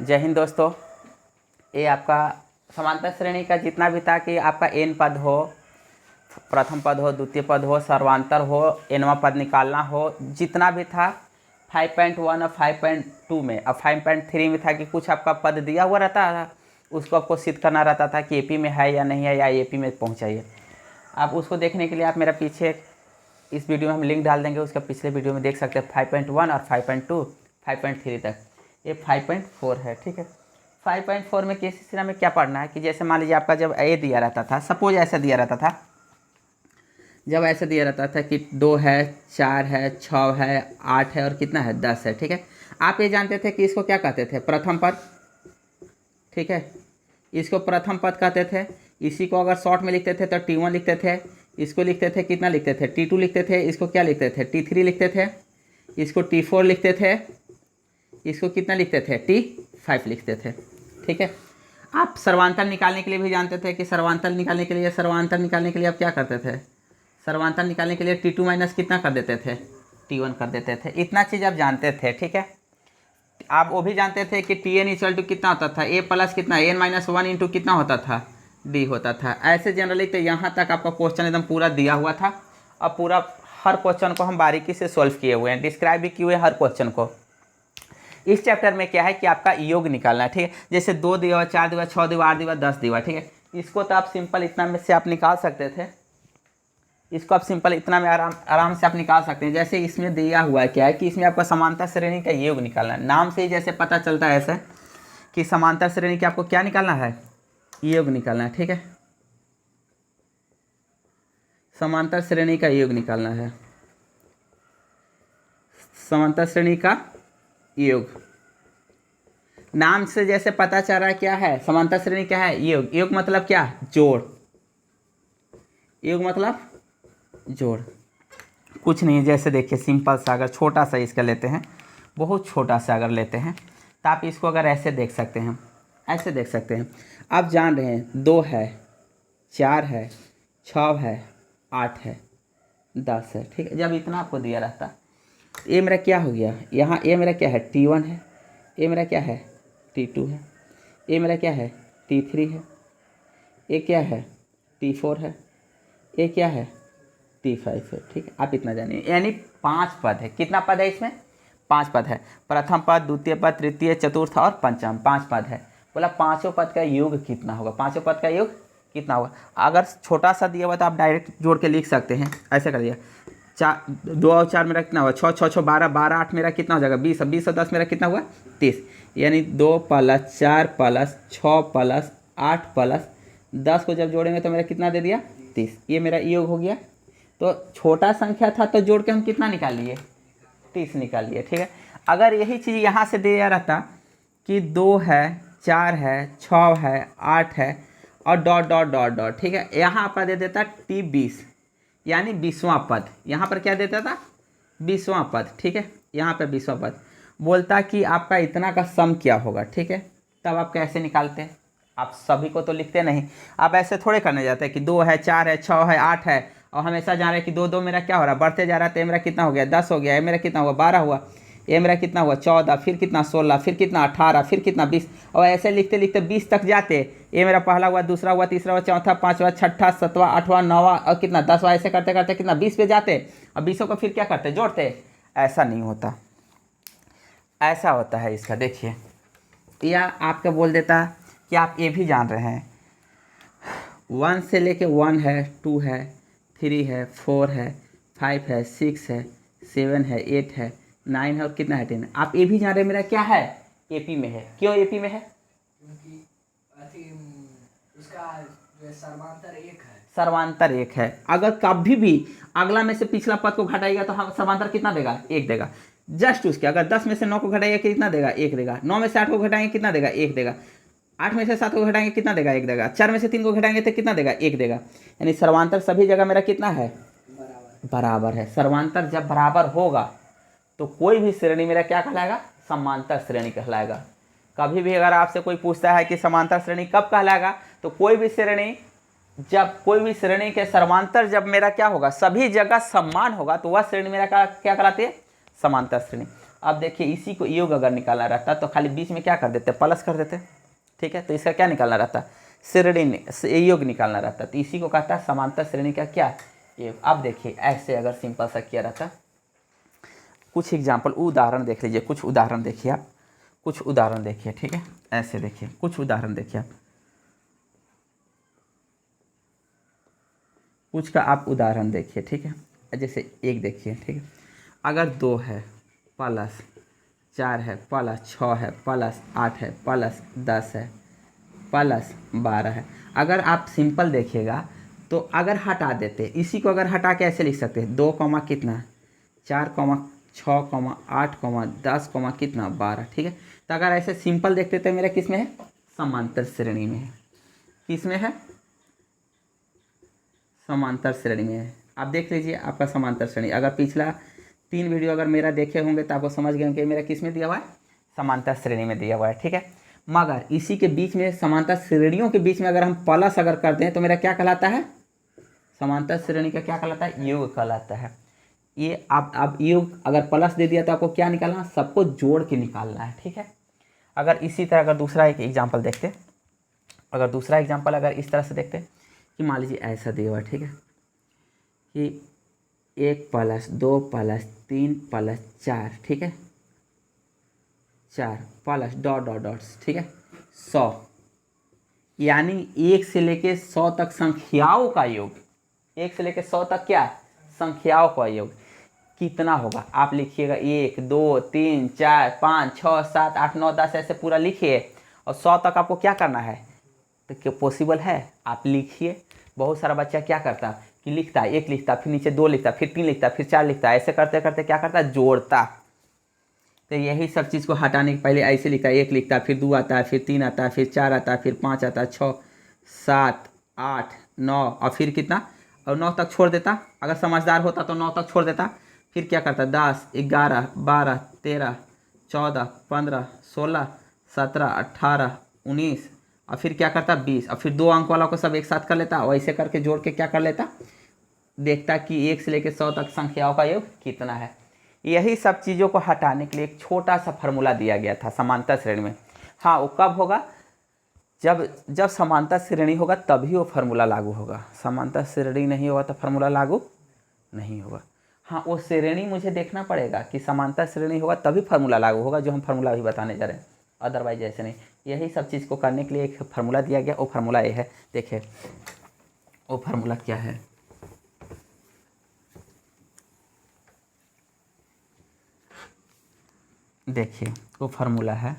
जय हिंद दोस्तों। ये आपका समांतर श्रेणी का जितना भी था कि आपका एन पद हो, प्रथम पद हो, द्वितीय पद हो, सर्वांतर हो, एनवा पद निकालना हो, जितना भी था 5.1 और 5.2 में। अब 5.3 में था कि कुछ आपका पद दिया हुआ रहता था, उसको आपको सिद्ध करना रहता था कि एपी में है या नहीं है, या एपी में पहुँचाइए। आप उसको देखने के लिए आप मेरा पीछे इस वीडियो में हम लिंक डाल देंगे, उसका पिछले वीडियो में देख सकते हैं 5.1 और 5.2 5.3 तक। ये 5.4 है, ठीक है। 5.4 में किसी सिरा में क्या पढ़ना है कि जैसे मान लीजिए आपका जब ए दिया रहता था, सपोज ऐसा दिया रहता था, जब ऐसा दिया रहता था कि 2 है, 4 है, 6 है, 8 है और कितना है 10 है, ठीक है। आप ये जानते थे कि इसको क्या कहते थे, प्रथम पद, ठीक है। इसको प्रथम पद कहते थे। इसी को अगर शॉर्ट में लिखते थे तो T1 लिखते थे, इसको लिखते थे कितना लिखते थे, T2 लिखते थे, इसको क्या लिखते थे, T3 लिखते थे, इसको T4 लिखते थे, इसको कितना लिखते थे, T5 लिखते थे, ठीक है। आप सर्वांतर निकालने के लिए भी जानते थे कि सर्वांतर निकालने के लिए आप क्या करते थे, सर्वांतर निकालने के लिए T2 माइनस कितना कर देते थे, T1 कर देते थे। इतना चीज़ आप जानते थे, ठीक है। आप वो भी जानते थे कि Tn इक्वल टू कितना होता था, A प्लस कितना n-1 इंटू कितना होता था, D होता था। ऐसे जनरली तो यहाँ तक आपका क्वेश्चन एकदम पूरा दिया हुआ था और पूरा हर क्वेश्चन को हम बारीकी से सॉल्व किए हुए हैं, डिस्क्राइब भी किए हुए हैं हर क्वेश्चन को। इस चैप्टर में क्या है कि आपका योग निकालना है, ठीक है। जैसे 2 दिया हुआ, 4 दिया, 6 दिया, 8 दिया, 10 दिया, ठीक है। इसको तो आप सिंपल इतना में से आप निकाल सकते थे, इसको आप सिंपल इतना में आराम से आप निकाल सकते हैं। जैसे इसमें दिया हुआ है क्या है कि इसमें आपका समांतर श्रेणी का योग निकालना है। नाम से ही जैसे पता चलता है ऐसा कि समांतर श्रेणी का आपको क्या निकालना है, योग निकालना है, ठीक है। समांतर श्रेणी का योग निकालना है, समांतर श्रेणी का योग। नाम से जैसे पता चल रहा है क्या है, समांतर श्रेणी क्या है, योग। योग मतलब क्या, जोड़। योग मतलब जोड़, कुछ नहीं। जैसे देखिए सिंपल सा, अगर छोटा सा इसका लेते हैं, बहुत छोटा सा अगर लेते हैं तो आप इसको अगर ऐसे देख सकते हैं, ऐसे देख सकते हैं। आप जान रहे हैं 2 है, 4 है, 6 है, 8 है, 10 है, ठीक है। जब इतना आपको दिया रहता, ये मेरा क्या हो गया, यहाँ ये मेरा क्या है, T1 है, ये मेरा क्या है, T2 है, ये मेरा क्या है, T3 है, ये क्या है, T4 है, ये क्या है, T5 है, ठीक है। आप इतना जानिए, यानी 5 पद है। कितना पद है इसमें, 5 पद है। प्रथम पद, द्वितीय पद, तृतीय, चतुर्थ और पंचम, 5 पद है। बोला पाँचों पद का योग कितना होगा, पाँचों पद का योग कितना होगा। अगर छोटा सा दिया हुआ तो आप डायरेक्ट जोड़ के लिख सकते हैं, ऐसे कर दिया। 2 और 4 मेरा कितना हुआ, 6 6 6 12 12 8 मेरा कितना हो जाएगा, 20 20 और 10 मेरा कितना हुआ, 30। यानी 2 प्लस 4 प्लस 6 प्लस 8 प्लस 10 को जब जोड़ेंगे तो मेरा कितना दे दिया, 30। ये मेरा योग हो गया। तो छोटा संख्या था तो जोड़ के हम कितना निकाल लिए, 30 निकाल लिए, ठीक है। अगर यही चीज़ यहाँ से दिया रहता कि 2 है, 4 है, 6 है, 8 है और डॉट डॉट डॉट डॉट, ठीक है। यहाँ पर दे देता T20, यानी 20वां पद। यहाँ पर क्या देता था, 20वां पद, ठीक है। यहाँ पर 20वां पद बोलता कि आपका इतना का सम क्या होगा, ठीक है। तब आप कैसे निकालते हैं, आप सभी को तो लिखते नहीं, आप ऐसे थोड़े करने जाते हैं कि 2 है, 4 है, 6 है, 8 है और हमेशा जान रहे हैं कि 2 2 मेरा क्या हो रहा है, बढ़ते जा रहा है। तो ये मेरा कितना हो गया, 10 हो गया, ये मेरा कितना हुआ, 12 हुआ, ये मेरा कितना हुआ, 14, फिर कितना 16, फिर कितना 18, फिर कितना 20 और ऐसे लिखते लिखते 20 तक जाते। ये मेरा पहला हुआ, दूसरा हुआ, तीसरा हुआ, चौथा, पाँचवा, छठा, 7वां, 8वां, 9वां और कितना 10वां, ऐसे करते करते कितना 20 पे जाते और 20 को फिर क्या करते, जोड़ते। ऐसा नहीं होता, ऐसा होता है इसका, देखिए। या आपका बोल देता कि आप ये भी जान रहे हैं 1 से लेके 1 है, 2 है, 3 है, 4 है, 5 है, 6 है, 7 है, 8 है, 9 है और कितना है 10 है। आप ये भी जान रहे हैं मेरा क्या है, एपी में है। क्यों एपी में है, क्योंकि उसका सर्वांतर 1 है, सर्वांतर 1 है। अगर कभी भी अगला में से पिछला पद को घटाएगा तो हम सर्वांतर कितना देगा, 1 देगा। जस्ट उसके अगर 10 में से 9 को घटाएगा कितना देगा, 1 देगा। 9 में से 8 को घटाएंगे कितना देगा, 1 देगा। 8 में से 7 को घटाएंगे कितना देगा, 1 देगा। 4 में से 3 को घटाएंगे तो कितना देगा, 1 देगा। यानी सर्वांतर सभी जगह मेरा कितना है, बराबर है। सर्वांतर जब बराबर होगा तो कोई भी श्रेणी मेरा क्या कहलाएगा, समांतर श्रेणी कहलाएगा। कभी भी अगर आपसे कोई पूछता है कि समांतर श्रेणी कब कहलाएगा, तो कोई भी श्रेणी, जब कोई भी श्रेणी के सर्वांतर जब मेरा क्या होगा, सभी जगह समान होगा तो वह श्रेणी मेरा क्या कहलाती है, समांतर श्रेणी। अब देखिए इसी को योग अगर निकालना रहता तो खाली बीच में क्या कर देते, प्लस कर देते, ठीक है। तो इसका क्या निकालना रहता, श्रेणी योग निकालना रहता, तो इसी को कहता है समांतर श्रेणी का क्या, योग। अब देखिए ऐसे अगर सिंपल सा किया रहता, कुछ एग्जाम्पल उदाहरण देख लीजिए, कुछ उदाहरण देखिए आप, कुछ उदाहरण देखिए, ठीक है। ऐसे देखिए कुछ उदाहरण देखिए आप, कुछ का आप उदाहरण देखिए, ठीक है। जैसे एक देखिए, ठीक है, अगर 2 है प्लस 4 है प्लस 6 है प्लस 8 है प्लस 10 है प्लस 12 है। अगर आप सिंपल देखिएगा तो अगर हटा देते, इसी को अगर हटा के ऐसे लिख सकते हैं, 2 कॉमा कितना 4 कॉमा 6 कॉमा 8 कॉमा 10 कॉमा कितना 12, ठीक है। तो अगर ऐसे सिंपल देखते तो मेरा किस में है, समांतर श्रेणी में है। किस में है, समांतर श्रेणी में है। आप देख लीजिए आपका समांतर श्रेणी, अगर पिछला 3 वीडियो अगर मेरा देखे होंगे तो आपको समझ गए होंगे मेरा किस में दिया हुआ है, समांतर श्रेणी में दिया हुआ है, ठीक है। मगर इसी के बीच में समांतर श्रेणियों के बीच में अगर हम प्लस अगर कर दें तो मेरा क्या कहलाता है, समांतर श्रेणी का क्या कहलाता है, योग कहलाता है। ये आप योग अगर प्लस दे दिया तो आपको क्या निकालना, सबको जोड़ के निकालना है, ठीक है। अगर इसी तरह अगर दूसरा एक एग्जाम्पल देखते, अगर दूसरा एग्जाम्पल अगर इस तरह से देखते कि मान लीजिए ऐसा दिया हुआ है, ठीक है, कि 1 प्लस 2 प्लस 3 प्लस 4, ठीक है, 4 प्लस डॉट डॉट डॉट्स, ठीक है, 100, यानी 1 से लेके 100 तक संख्याओं का योग, 1 से लेके 100 तक क्या, संख्याओं का योग कितना होगा। आप लिखिएगा 1 2 3 4 5 6 7 8 9 10 ऐसे पूरा लिखिए, और 100 तक आपको क्या करना है, तो क्या पॉसिबल है, आप लिखिए। बहुत सारा बच्चा क्या करता कि लिखता है, 1 लिखता, फिर नीचे 2 लिखता, फिर 3 लिखता, फिर 4 लिखता, ऐसे करते करते क्या करता, जोड़ता। तो यही सब चीज़ को हटाने के पहले ऐसे लिखता है, 1 लिखता, फिर 2 आता है, फिर 3 आता है, फिर 4 आता है, फिर 5 आता है, 6 7 8 9 और फिर कितना, और 9 तक छोड़ देता। अगर समझदार होता तो 9 तक छोड़ देता। फिर क्या करता, 10 11 12 13 14 15 16 17 18 19 और फिर क्या करता 20, और फिर 2 अंक वाला को सब एक साथ कर लेता, और ऐसे करके जोड़ के क्या कर लेता, देखता कि 1 से लेकर 100 तक संख्याओं का योग कितना है। यही सब चीज़ों को हटाने के लिए एक छोटा सा फार्मूला दिया गया था समांतर श्रेणी में। हाँ, वो कब होगा, जब जब समांतर श्रेणी होगा तभी वो फार्मूला लागू होगा, समांतर श्रेणी नहीं होगा तो फार्मूला लागू नहीं होगा। हाँ, वो श्रेणी मुझे देखना पड़ेगा कि समांतर श्रेणी होगा तभी फार्मूला लागू होगा, जो हम फार्मूला अभी बताने जा रहे हैं, अदरवाइज ऐसे नहीं। यही सब चीज़ को करने के लिए एक फार्मूला दिया गया, वो फार्मूला ये है, देखिए वो फार्मूला क्या है, देखिए वो फार्मूला है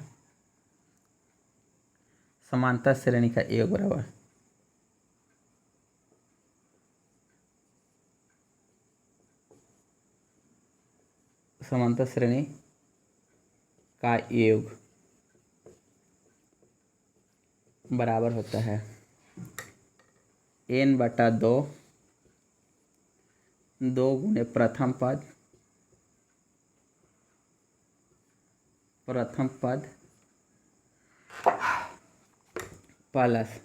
समांतर श्रेणी का योग बराबर समांतर श्रेणी का योग बराबर होता है n/2 2 गुने प्रथम पद प्लस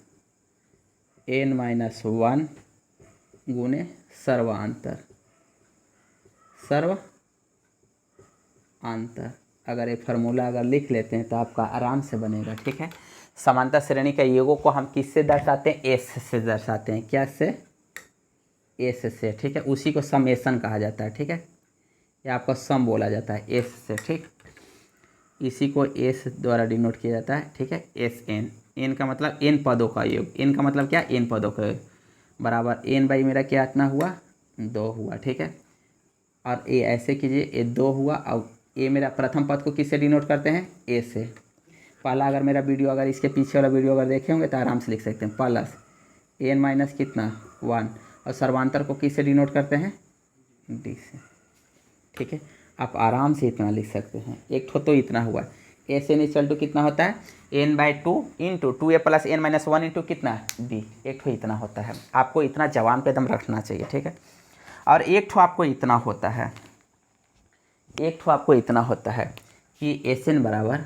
n-1 गुने सर्वांतर। अगर ये फार्मूला अगर लिख लेते हैं तो आपका आराम से बनेगा, ठीक है। समांतर श्रेणी के योगों को हम किससे दर्शाते हैं, एस से दर्शाते हैं, क्या से, एस से, ठीक है। उसी को समेशन कहा जाता है, ठीक है, या आपका सम बोला जाता है, एस से, ठीक। इसी को एस द्वारा डिनोट किया जाता है, ठीक है, एस एन, एन का मतलब एन पदों का योग, एन का मतलब क्या, एन पदों का योग बराबर एन बाई मेरा क्या इतना हुआ, 2 हुआ, ठीक है। और ए ऐसे कीजिए, ए 2 हुआ, और ए मेरा प्रथम पद को किससे डिनोट करते हैं, ए से। पहला अगर मेरा वीडियो अगर इसके पीछे वाला वीडियो अगर देखे होंगे तो आराम से लिख सकते हैं, प्लस एन माइनस कितना 1, और सर्वांतर को किससे डिनोट करते हैं, डी से, ठीक है। आप आराम से इतना लिख सकते हैं, एक ठो तो इतना हुआ, एस एन इक्वल टू कितना होता है, n/2 into 2a plus n-1 into कितना d, एक ठो इतना होता है। आपको इतना जवान पे दम रखना चाहिए, ठीक है। और एक ठो आपको इतना होता है, एक ठो आपको इतना होता है कि एस एन बराबर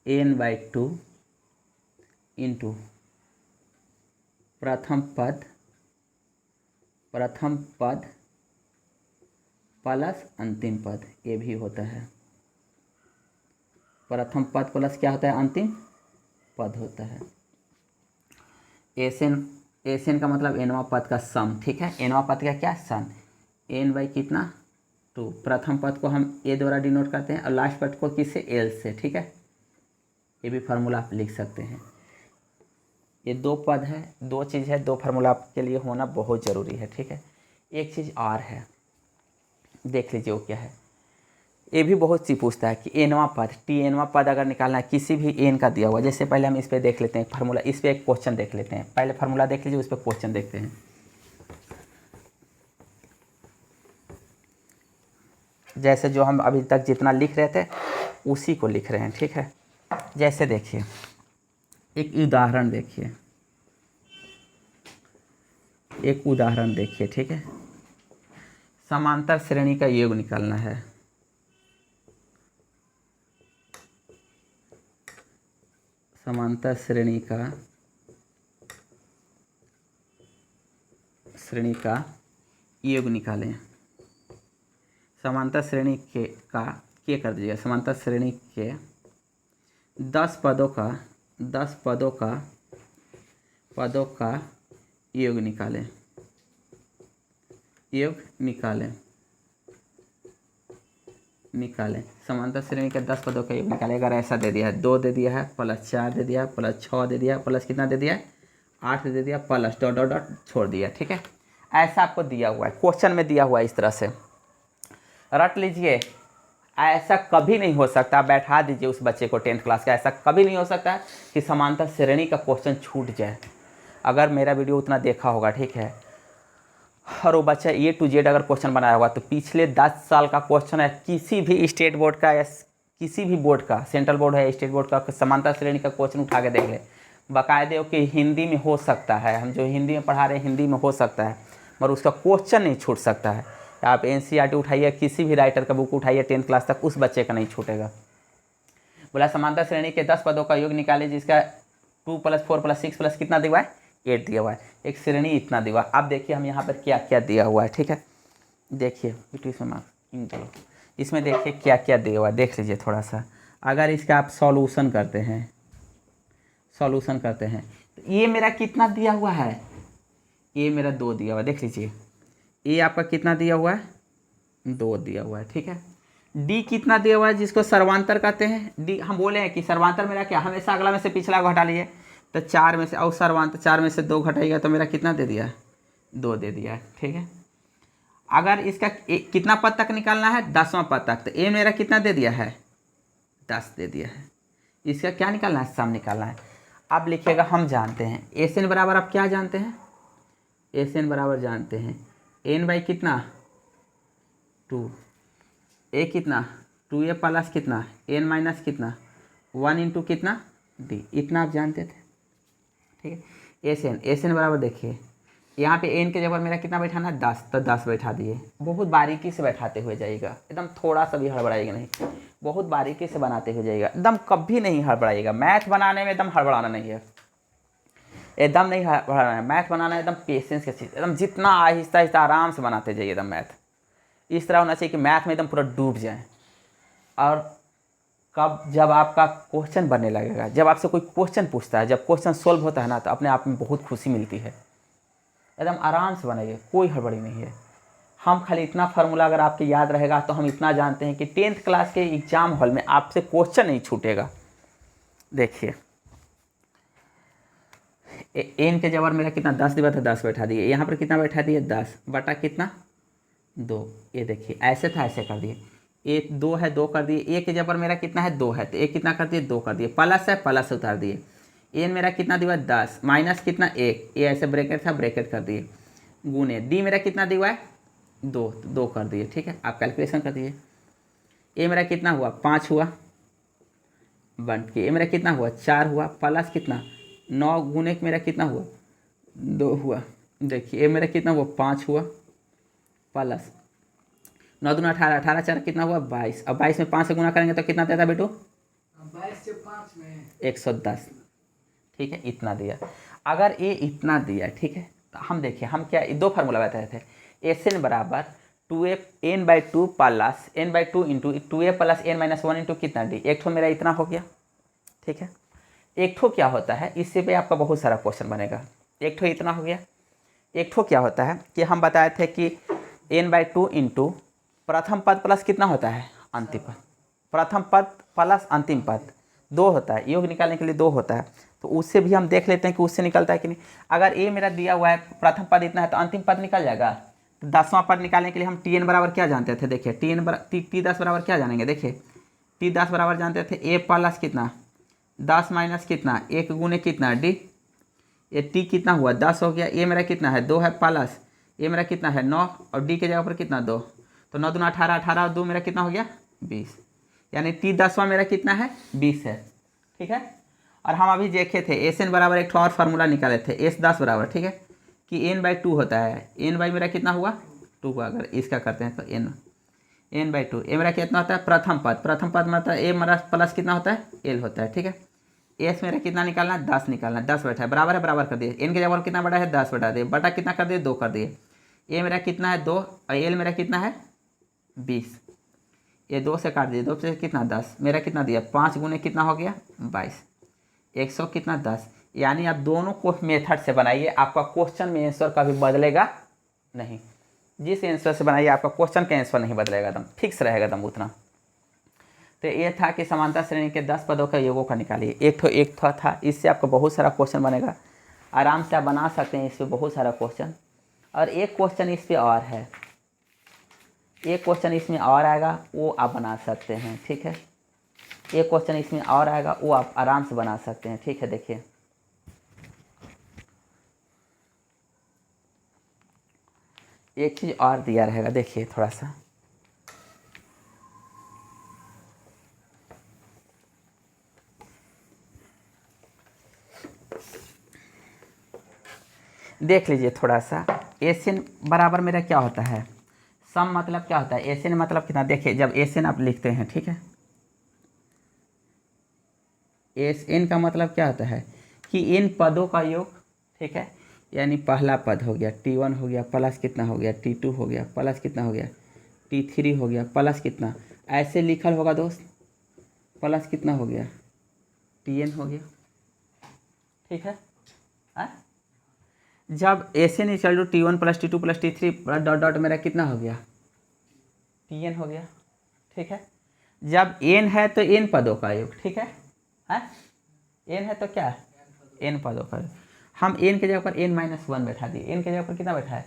n/2 इंटू प्रथम पद प्लस अंतिम पद, ये भी होता है। प्रथम पद प्लस क्या होता है, अंतिम पद होता है। एन का मतलब एनवा पद का सम, ठीक है। एनवा पद का क्या, सन। एन बाई कितना, 2। प्रथम पद को हम ए द्वारा डिनोट करते हैं और लास्ट पद को किससे, एल से, ठीक है। ये भी फार्मूला आप लिख सकते हैं। ये 2 पद है, 2 चीज़ है, 2 फार्मूला आपके लिए होना बहुत ज़रूरी है, ठीक है। एक चीज़ और है, देख लीजिए वो क्या है। ये भी बहुत सी पूछता है कि एनवा पद, टी एनवा पद अगर निकालना है किसी भी एन का दिया हुआ, जैसे पहले हम इस पर देख लेते हैं फार्मूला, इस पर एक क्वेश्चन देख लेते हैं। पहले फार्मूला देख लीजिए, उस पर क्वेश्चन देखते हैं। जैसे जो हम अभी तक जितना लिख रहे थे उसी को लिख रहे हैं, ठीक है। जैसे देखिए, एक उदाहरण देखिए, एक उदाहरण देखिए, ठीक है। समांतर श्रेणी का योग निकालना है। समांतर श्रेणी का योग निकालें। समांतर श्रेणी के कर दीजिएगा। समांतर श्रेणी के 10 पदों का योग निकालें। समांतर श्रेणी के 10 पदों का योग निकालें। अगर ऐसा दे दिया है, 2 दे दिया है, प्लस 4 दे दिया, प्लस 6 दे दिया, प्लस कितना दे दिया है, 8 दे दिया, प्लस डॉट डॉट डॉट छोड़ दिया, ठीक है। ऐसा आपको दिया हुआ है, क्वेश्चन में दिया हुआ है, इस तरह से रट लीजिए। ऐसा कभी नहीं हो सकता, बैठा दीजिए उस बच्चे को 10th क्लास का, ऐसा कभी नहीं हो सकता कि समांतर श्रेणी का क्वेश्चन छूट जाए। अगर मेरा वीडियो उतना देखा होगा, ठीक है, और वो बच्चा A to Z अगर क्वेश्चन बनाया होगा तो पिछले 10 साल का क्वेश्चन है, किसी भी स्टेट बोर्ड का या किसी भी बोर्ड का, सेंट्रल बोर्ड है, स्टेट बोर्ड का, समांतर श्रेणी का क्वेश्चन उठा के देख ले। बाकायदे कि हिंदी में हो सकता है, हम जो हिंदी में पढ़ा रहे हैं हिंदी में हो सकता है, मगर उसका क्वेश्चन नहीं छूट सकता है। आप NCERT उठाइए, किसी भी राइटर का बुक उठाइए 10th क्लास तक, उस बच्चे का नहीं छूटेगा। बोला समांतर श्रेणी के 10 पदों का योग निकाले जिसका 2 + 4 + 6 + कितना दिया हुआ है, 8 दिया हुआ है। एक श्रेणी इतना दिया हुआ है। अब देखिए हम यहाँ पर क्या क्या दिया हुआ है, ठीक है। देखिए इसमें देखिए क्या क्या दिया हुआ है, देख लीजिए थोड़ा सा। अगर इसका आप सॉल्यूशन करते हैं तो ये मेरा कितना दिया हुआ है, ये मेरा 2 दिया हुआ है, देख लीजिए। ये आपका कितना दिया हुआ है, 2 दिया हुआ है, ठीक है। डी कितना दिया हुआ है, जिसको सर्वांतर कहते हैं। डी हम बोले हैं कि सर्वांतर मेरा क्या, हमेशा अगला में से पिछला घटा लिए, तो 4 में से, और सर्वांतर 4 में से 2 घटाइएगा तो मेरा कितना दे दिया है, 2 दे दिया है, ठीक है। अगर इसका कितना पद तक निकालना है, 10वां पद तक, तो ये मेरा कितना दे दिया है, 10 दे दिया है। इसका क्या निकालना है, सम निकालना है। अब लिखिएगा, हम जानते हैं एस बराबर, आप क्या जानते हैं, एस बराबर जानते हैं n बाई कितना, 2, a कितना 2a प्लस कितना n माइनस कितना 1 इंटू कितना d, इतना आप जानते थे, ठीक है। एस एन बराबर देखिए, यहाँ पे n के जगह मेरा कितना बैठाना है, 10, तो 10 बैठा दिए। बहुत बारीकी से बैठाते हुए जाइएगा, एकदम थोड़ा सा भी हड़बड़ाइएगा नहीं, बहुत बारीकी से बनाते हुए जाइएगा, एकदम कभी नहीं हड़बड़ाइएगा। मैथ बनाने में एकदम हड़बड़ाना नहीं है, एकदम नहीं हड़बड़ाना है। मैथ बनाना है एकदम पेशेंस की चीज़, एकदम जितना आहिस्ता आहिस्ता आराम से बनाते जाइए एकदम। मैथ इस तरह होना चाहिए कि मैथ में एकदम पूरा डूब जाए। और कब, जब आपका क्वेश्चन बनने लगेगा, जब आपसे कोई क्वेश्चन पूछता है, जब क्वेश्चन सोल्व होता है ना, तो अपने आप में बहुत खुशी मिलती है। एकदम आराम से बनाइए, कोई हड़बड़ी नहीं है। हम खाली इतना फार्मूला अगर आपके याद रहेगा तो हम इतना जानते हैं कि 10th क्लास के एग्जाम हॉल में आपसे क्वेश्चन नहीं छूटेगा। देखिए n के जबर मेरा कितना 10 दिया था, 10 बैठा दिए। यहाँ पर कितना बैठा दिए, 10 बटा कितना 2। ये देखिए ऐसे था, ऐसे कर दिए। ए 2 है, 2 कर दिए। ए के जबर मेरा कितना है, 2 है, तो ए कितना कर दिए, 2 कर दिए। प्लस है, प्लस उतार दिए। एन मेरा कितना दिया, 10 माइनस कितना 1, ये ऐसे ब्रैकेट था, ब्रैकेट कर दिए। गुने डी मेरा कितना दिया है, 2 कर दिए, ठीक है। आप कैलकुलेशन कर दिए। ए मेरा कितना हुआ, 5 हुआ, बन के ए मेरा कितना हुआ, 4 हुआ, प्लस कितना 9 गुने मेरा कितना हुआ, 2 हुआ। देखिए ए मेरा कितना हुआ, 5 हुआ, प्लस 9 दूना 18, 18 4 कितना हुआ, 22। अब 22 में 5 से गुना करेंगे तो कितना देता बेटो, 22 से 5 में 110, ठीक है। इतना दिया। अगर ये इतना दिया, ठीक है, तो हम देखिए हम क्या 2 फार्मूला बताए थे। एस एन बराबर 2n/2 plus n/2 into 2a plus n-1 into कितना d। एक ठो मेरा इतना हो गया, ठीक है। एक ठो क्या होता है, इससे पे आपका बहुत सारा क्वेश्चन बनेगा। एक ठो इतना हो गया। एक ठो क्या होता है कि हम बताए थे कि n/2 इंटू प्रथम पद प्लस कितना होता है, अंतिम पद। प्रथम पद प्लस अंतिम पद 2 होता है, योग निकालने के लिए 2 होता है। तो उससे भी हम देख लेते हैं कि उससे निकलता है कि नहीं। अगर ए मेरा दिया हुआ है प्रथम पद इतना है तो अंतिम पद निकल जाएगा। तो 10वां पद निकालने के लिए हम Tn बराबर क्या जानते थे, देखिए T10 बराबर क्या जानेंगे, देखिए T10 बराबर जानते थे ए प्लस कितना 10 माइनस कितना 1 गुने कितना डी। ये टी कितना हुआ 10 हो गया। ए मेरा कितना है 2 है प्लस ए मेरा कितना है 9 और डी के जगह पर कितना 2, तो 9 दूना 18, 18 और 2 मेरा कितना हो गया 20। यानी T10वां मेरा कितना है 20 है, ठीक है। और हम अभी देखे थे एस एन बराबर एक और फार्मूला निकाले थे S10 बराबर, ठीक है, कि n/2 होता है। n/, मेरा कितना हुआ 2 हुआ। अगर इसका करते हैं तो n/2 ए मेरा कितना होता है प्रथम पद। प्रथम पद मतलब ए मेरा प्लस कितना होता है l होता है, ठीक है। एस मेरा कितना निकालना है 10 निकालना है। 10 बैठा है बराबर है, बराबर कर दिए। एन के जगह कितना बड़ा है 10 बटा दिए, बटा कितना कर दिए 2 कर दिए। ए मेरा कितना है 2 और एल मेरा कितना है 20। ये 2 से काट दिए, 2 से कितना 10, मेरा कितना दिया 5 गुने कितना हो गया 22। 100 कितना 10। यानी आप दोनों को मेथड से बनाइए, आपका क्वेश्चन में आंसर कभी बदलेगा नहीं। जिस आंसर से बनाइए आपका क्वेश्चन का आंसर नहीं बदलेगा, एकदम फिक्स रहेगा एकदम उतना। तो ये था कि समांतर श्रेणी के 10 पदों का योगों का निकालिए। एक ठो था, इससे आपको बहुत सारा क्वेश्चन बनेगा, आराम से आप बना सकते हैं इस पर बहुत सारा क्वेश्चन। और एक क्वेश्चन इस पर और है, एक क्वेश्चन इसमें और आएगा वो आप बना सकते हैं, ठीक है। एक क्वेश्चन इसमें और आएगा वो आप आराम से बना सकते हैं, ठीक है। देखिए एक चीज़ और दिया रहेगा, देखिए थोड़ा सा देख लीजिए थोड़ा सा। एन बराबर मेरा क्या होता है, सम मतलब क्या होता है, एन मतलब कितना। देखिए जब एन आप लिखते हैं, ठीक है, एन का मतलब क्या होता है कि इन पदों का योग, ठीक है। यानी पहला पद हो गया T1 हो गया प्लस कितना हो गया T2 हो गया प्लस कितना हो गया T3 हो गया प्लस कितना, ऐसे लिखल होगा दोस्त, प्लस कितना हो गया Tn हो गया, ठीक है। जब N equal to T1 plus T2 plus T3 dot dot मेरा कितना हो गया Tn हो गया, ठीक है। जब n है तो n पदों का योग, ठीक है। n है तो क्या n पदों का योग। हम n के जगह पर n-1 बैठा दिए, n के जगह पर कितना बैठा है,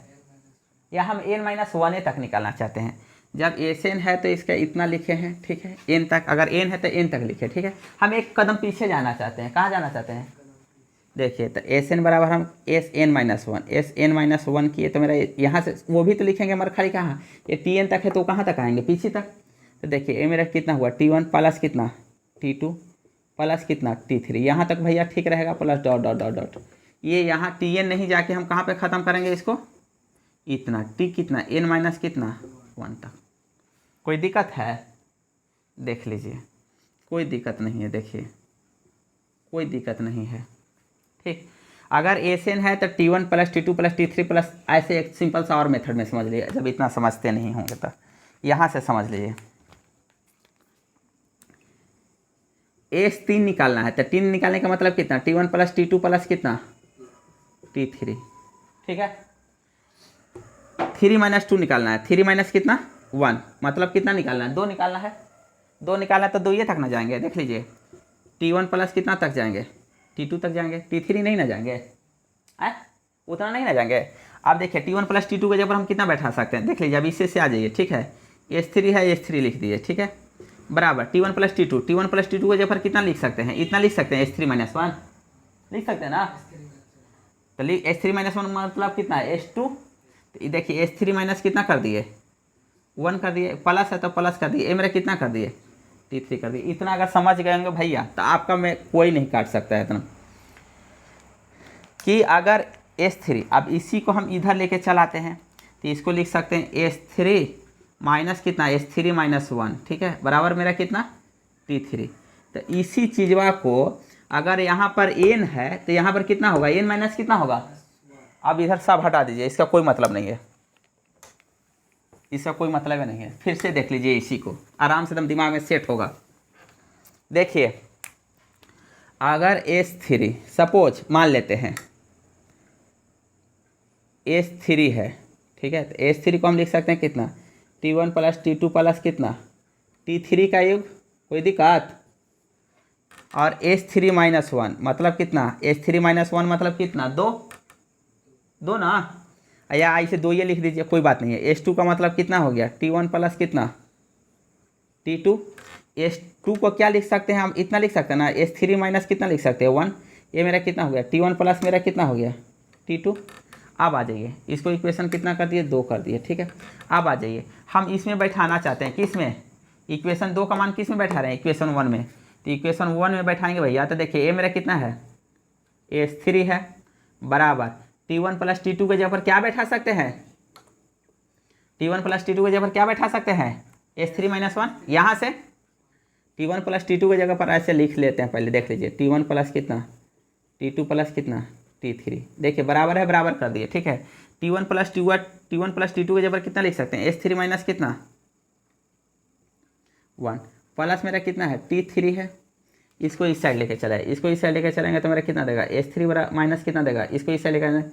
या हम n-1 तक निकालना चाहते हैं। जब एन है तो इसका इतना लिखे हैं, ठीक है, n तक। अगर n है तो n तक लिखे, ठीक है। हम एक कदम पीछे जाना चाहते हैं, कहाँ जाना चाहते हैं, देखिए तो एन बराबर हम Sn-1 किए तो मेरा यहाँ से वो भी तो लिखेंगे हमारा खाली कहाँ, ये Tn तक है तो कहाँ तक आएंगे पीछे तक। तो देखिए ये मेरा कितना हुआ T1 प्लस कितना T2 प्लस कितना T3, यहाँ तक भैया ठीक रहेगा, plus dot dot dot dot. ये यहाँ Tn नहीं जाके हम कहाँ पे ख़त्म करेंगे इसको, इतना T कितना n- कितना 1 तक। कोई दिक्कत है, देख लीजिए कोई दिक्कत नहीं है, देखिए कोई दिक्कत नहीं है, ठीक। अगर एन है तो T1 plus T2 plus T3 plus, ऐसे एक सिंपल सा और मेथड में समझ लीजिए। जब इतना समझते नहीं होंगे तो यहाँ से समझ लीजिए। S3 निकालना है तो 3 निकालने का मतलब कितना T1 प्लस T2 प्लस कितना T3, ठीक है। 3 - 2 निकालना है, 3 - कितना 1 मतलब कितना निकालना है 2 निकालना है। 2 निकालना है तो 2 ये तक ना जाएंगे, देख लीजिए T1 प्लस कितना तक जाएंगे T2 तक जाएंगे, T3 नहीं ना जाएंगे, उतना नहीं ना जाएंगे। अब देखिए T1 प्लस T2 के जगह पर हम कितना बैठा सकते हैं, देख लीजिए अब इससे से आ जाइए, ठीक है। S3 है S3 लिख दीजिए, ठीक है, बराबर T1 प्लस T2 के जगह पर कितना लिख सकते हैं, इतना लिख सकते हैं S3 - 1 लिख सकते हैं ना। तो S3 - 1 मतलब कितना है S2। तो देखिए S3 - कितना कर दिए 1 कर दिए, प्लस है तो प्लस कर दिए, मेरा कितना कर दिए T3 कर दिए। इतना अगर समझ गए होंगे भैया तो आपका में कोई नहीं काट सकता है इतना। कि अगर S3, अब इसी को हम इधर लेके चलाते हैं तो इसको लिख सकते हैं S3 माइनस कितना S3 - 1, ठीक है, बराबर मेरा कितना T3। तो इसी चीज़वा को अगर यहाँ पर n है तो यहाँ पर कितना होगा n- कितना होगा। अब इधर सब हटा दीजिए, इसका कोई मतलब नहीं है। इसका कोई मतलब नहीं है। फिर से देख लीजिए इसी को, आराम से एकदम दिमाग में सेट होगा। देखिए अगर S3 सपोज मान लेते हैं S3 है, ठीक है, तो S3 को हम लिख सकते हैं कितना, T1 प्लस T2 प्लस कितना T3 का योग, कोई दिक्कत। और S3 माइनस वन मतलब कितना, S3 माइनस वन मतलब कितना, दो, दो ना, या ऐसे दो ये लिख दीजिए, कोई बात नहीं है। S2 का मतलब कितना हो गया, T1 प्लस कितना T2। S2 को क्या लिख सकते हैं हम, इतना लिख सकते हैं ना, S3 माइनस कितना लिख सकते हैं 1, ये मेरा कितना हो गया T1 प्लस मेरा कितना हो गया T2। अब आ जाइए, इसको इक्वेशन कितना कर दिए, 2 कर दिए, ठीक है। अब आ जाइए, हम इसमें बैठाना चाहते हैं, किस में, इक्वेशन 2 का मान किस में बैठा रहे हैं, इक्वेशन 1 में। तो इक्वेशन 1 में बैठाएंगे भैया, तो देखिए ये मेरा कितना है S3 है, बराबर T1 प्लस T2 के जगह पर क्या बैठा सकते हैं, T1 प्लस T2 के जगह पर क्या बैठा सकते हैं S3 माइनस वन। यहाँ से T1 प्लस T2 के जगह पर ऐसे लिख लेते हैं, पहले देख लीजिए T1 प्लस कितना T2 प्लस कितना T3, देखिए बराबर है, बराबर कर दिए, ठीक है। T1 प्लस T2 के जगह पर कितना लिख सकते हैं S3 माइनस कितना 1 प्लस मेरा कितना है T3 है, इसको इस साइड लेके चलाए, इसको इस साइड लेके चलेंगे तो मेरा कितना देगा S3 बराबर माइनस कितना देगा, इसको इस साइड लेकर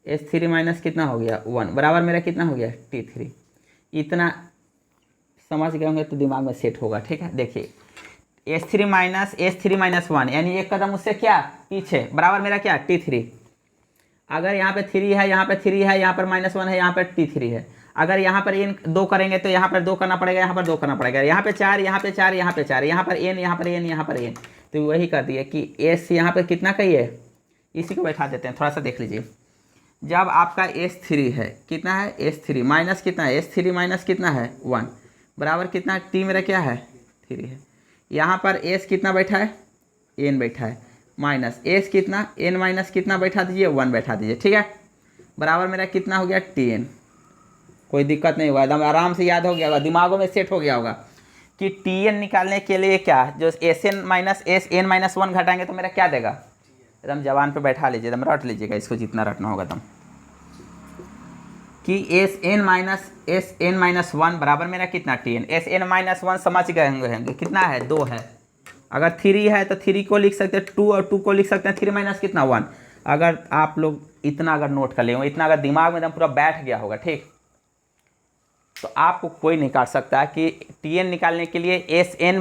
S3 माइनस कितना हो गया 1 बराबर मेरा कितना हो गया T3। इतना समझ गए होंगे तो दिमाग में सेट होगा, ठीक है। देखिए S3 माइनस 1 यानी एक कदम उससे क्या पीछे, बराबर मेरा क्या T3। अगर यहाँ पे 3 है, यहाँ पे 3 है, यहाँ पर -1 है, यहाँ पर T3 है। अगर यहाँ पर n 2 करेंगे तो यहाँ पर 2 करना पड़ेगा, यहाँ पर 2 करना पड़ेगा, यहाँ पे 4, यहाँ पे 4, यहाँ पे 4, यहाँ पर n, यहाँ पर n, यहाँ पर n। तो वही कर दिए कि S यहाँ पर कितना का ही है, इसी को बैठा देते हैं। थोड़ा सा देख लीजिए, जब आपका S3 है, कितना है S3 माइनस कितना है S3 माइनस कितना है 1 बराबर कितना है T मेरा क्या है 3 है। यहाँ पर S कितना बैठा है n बैठा है, माइनस S कितना n माइनस कितना बैठा दीजिए 1 बैठा दीजिए, ठीक है। बराबर मेरा कितना हो गया Tn। कोई दिक्कत नहीं हुआ, एकदम आराम से याद हो गया होगा, दिमागों में सेट हो गया होगा कि Tn निकालने के लिए क्या, जो Sn माइनस Sn माइनस 1 घटाएंगे तो मेरा क्या देगा, एकदम जवान पे बैठा लीजिए, एकदम रट लीजिएगा इसको, जितना रटना होगा एकदम, कि Sn माइनस 1 बराबर मेरा कितना Tn। Sn माइनस 1 समझ गए होंगे कितना है 2 है, अगर 3 है तो 3 को लिख सकते हैं 2 और 2 को लिख सकते हैं 3 माइनस कितना 1। अगर आप लोग इतना अगर नोट कर लेंगे, इतना अगर दिमाग में एकदम पूरा बैठ गया होगा, ठीक, तो आपको कोई नहीं काट सकता कि Tn निकालने के लिए Sn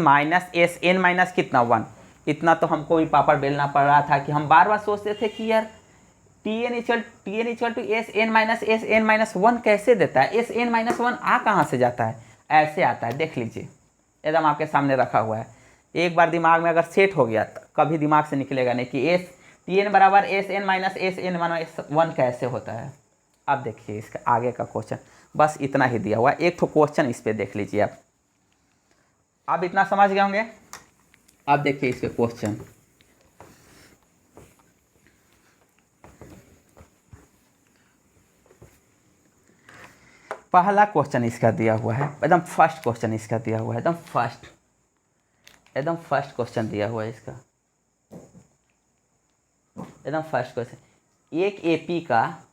माइनस कितना 1। इतना तो हमको भी पापड़ बेलना पड़ रहा था कि हम बार बार सोचते थे कि यार Tn equal to Sn minus 1 कैसे देता है, Sn माइनस 1 आ कहाँ से जाता है, ऐसे आता है, देख लीजिए एकदम आपके सामने रखा हुआ है। एक बार दिमाग में अगर सेट हो गया तो कभी दिमाग से निकलेगा नहीं कि Tn बराबर Sn माइनस 1 कैसे होता है। अब देखिए इसका आगे का क्वेश्चन, बस इतना ही दिया हुआ है, एक तो क्वेश्चन इस पे देख लीजिए आप। अब इतना समझ गए होंगे। अब देखिए इसके क्वेश्चन, पहला क्वेश्चन इसका दिया हुआ है, एकदम फर्स्ट क्वेश्चन इसका दिया हुआ है, एकदम फर्स्ट क्वेश्चन दिया हुआ है इसका, एकदम फर्स्ट क्वेश्चन। एक एपी का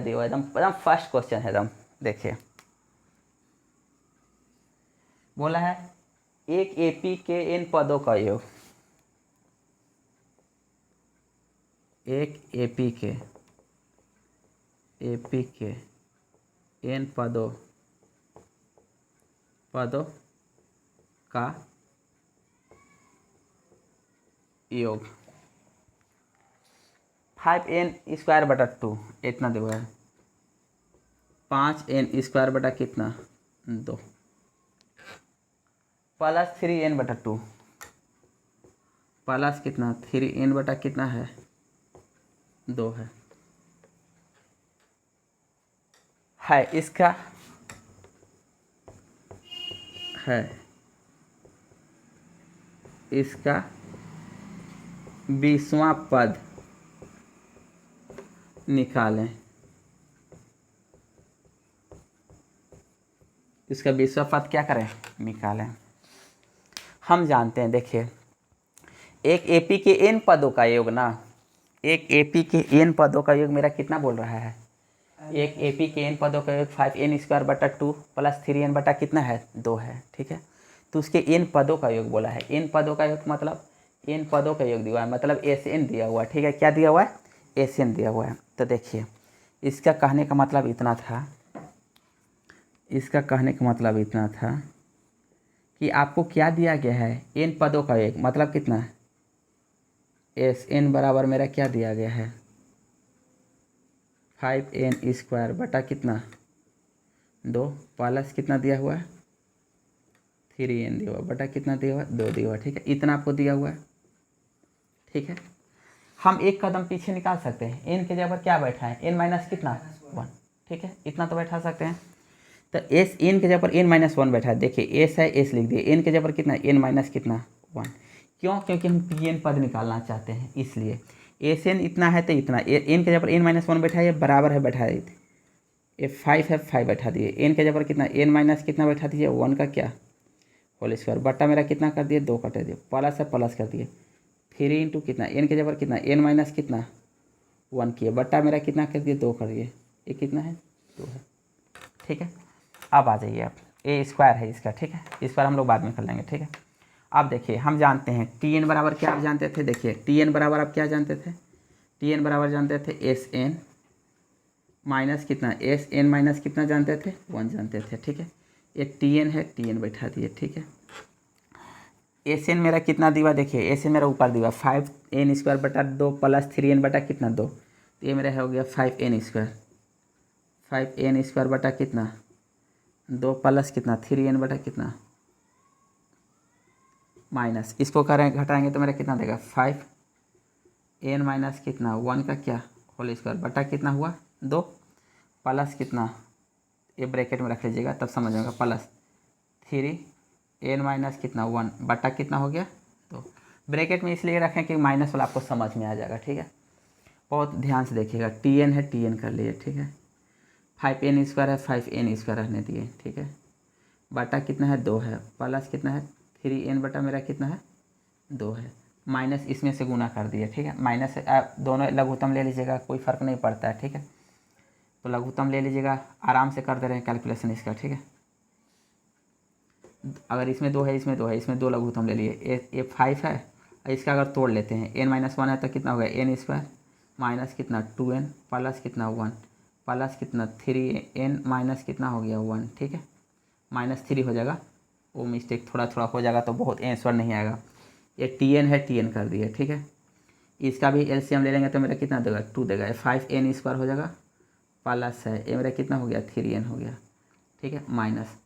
दिया हुआ है, एकदम फर्स्ट क्वेश्चन है, एकदम देखिए बोला है एक एपी के n पदों का योग, एक एपी के n पदों का योग 5n² 2 इतना दिया है, 5n² बटा कितना 2 प्लस 3n/2 प्लस कितना 3n बटा कितना है 2 है इसका है इसका 20वां पद निकालें। इसका 20वां पद क्या करें, निकालें। हम जानते हैं, देखिए एक एपी के n पदों का योग ना, एक एपी के n पदों का योग मेरा कितना बोल रहा है एक ए पी के एन पदों का योग 5n² बटा 2 प्लस 3n बटा कितना है 2 है, ठीक है। तो उसके एन पदों का योग बोला है। एन पदों का योग मतलब एन पदों का योग दिया हुआ है, मतलब एस एन दिया हुआ है, ठीक है। क्या दिया हुआ है? एस एन दिया हुआ है। तो देखिए इसका कहने का मतलब इतना था, इसका कहने का मतलब इतना था कि आपको क्या दिया गया है? एन पदों का योग मतलब कितना? एस एन बराबर मेरा क्या दिया गया है? 5n² बटा कितना 2 प्लस कितना दिया हुआ है? 3n दिया हुआ बटा कितना दिया हुआ है? 2 दिया हुआ, ठीक है। इतना आपको दिया हुआ है, ठीक है। हम एक कदम पीछे निकाल सकते हैं। एन के जगह पर क्या बैठा है? एन माइनस कितना 1, ठीक है। इतना तो बैठा सकते हैं। तो एस एन के जगह पर n-1 बैठा है। देखिए एस है, एस लिख दिए। एन के जगह पर कितना? n माइनस कितना 1। क्यों? क्योंकि हम पी एन पद निकालना चाहते हैं, इसलिए एस एन इतना है तो इतना। एन के जगह पर n-1 बैठा है, ये बराबर है बैठा है। ये 5 है, 5 बैठा दिए। एन के जगह पर कितना? n माइनस कितना बैठा दीजिए 1 का क्या होल स्क्वायर बटा मेरा कितना कर दिए 2 कटे दिए, प्लस है प्लस कर दिए 3 इंटू कितना एन के जगह पर कितना n माइनस कितना 1 किए बटा मेरा कितना कर दिए 2 कर दिए। ये कितना है? 2 है, ठीक है। अब आ जाइए आप, a² है इसका, ठीक है। इस पर हम लोग बाद में कर लेंगे, ठीक है। अब देखिए हम जानते हैं टी एन बराबर क्या आप जानते थे? देखिए टी एन बराबर आप क्या जानते थे? टी एन बराबर जानते थे एस एन माइनस कितना, एस एन माइनस कितना जानते थे? 1 जानते थे, ठीक है। ये टी एन है, टी एन बैठा दिए, ठीक है। एस एन मेरा कितना दिया? देखिए एस एन मेरा ऊपर दिया 5n² बटा 2 प्लस 3n बटा कितना 2। तो ये मेरा हो गया 5n², 5n² बटा कितना 2 प्लस कितना 3n बटा कितना माइनस, इसको करें घटाएंगे तो मेरा कितना देगा 5n माइनस कितना 1 का क्या होल स्क्वायर बटा कितना हुआ 2 प्लस कितना, ये ब्रैकेट में रख लीजिएगा तब समझ आएगा, प्लस 3n माइनस कितना 1 बटा कितना हो गया 2। ब्रैकेट में इसलिए रखें कि माइनस वाला आपको समझ में आ जाएगा, ठीक है। बहुत ध्यान से देखिएगा, टी एन है, टी एन कर लिए, ठीक है। 5n² है, 5n² रहने दिए, ठीक है। बटा कितना है 2 है, प्लस कितना है 3n बटा मेरा कितना है 2 है, माइनस इसमें से गुना कर दिए, ठीक है। माइनस आप दोनों लघुत्तम ले लीजिएगा, कोई फ़र्क नहीं पड़ता है, ठीक है। तो लघुत्तम ले लीजिएगा, आराम से कर दे रहे हैं कैलकुलेशन इसका, ठीक है। अगर इसमें 2 है, इसमें 2 है, इसमें 2 लघुत्तम ले लिए, ये 5 है, इसका अगर तोड़ लेते हैं n-1 है तो कितना हो गया n² माइनस कितना 2n प्लस कितना 1 प्लस कितना 3n माइनस कितना हो गया 1, ठीक है। -3 हो जाएगा, वो मिस्टेक थोड़ा थोड़ा हो जाएगा तो बहुत आंसर नहीं आएगा। ये टी एन है, टी एन कर दिए, ठीक है। इसका भी एलसीएम ले लेंगे तो मेरा कितना देगा 2 देगा, 5n² हो जाएगा, प्लस है ये मेरा कितना हो गया 3n हो गया, ठीक है। माइनस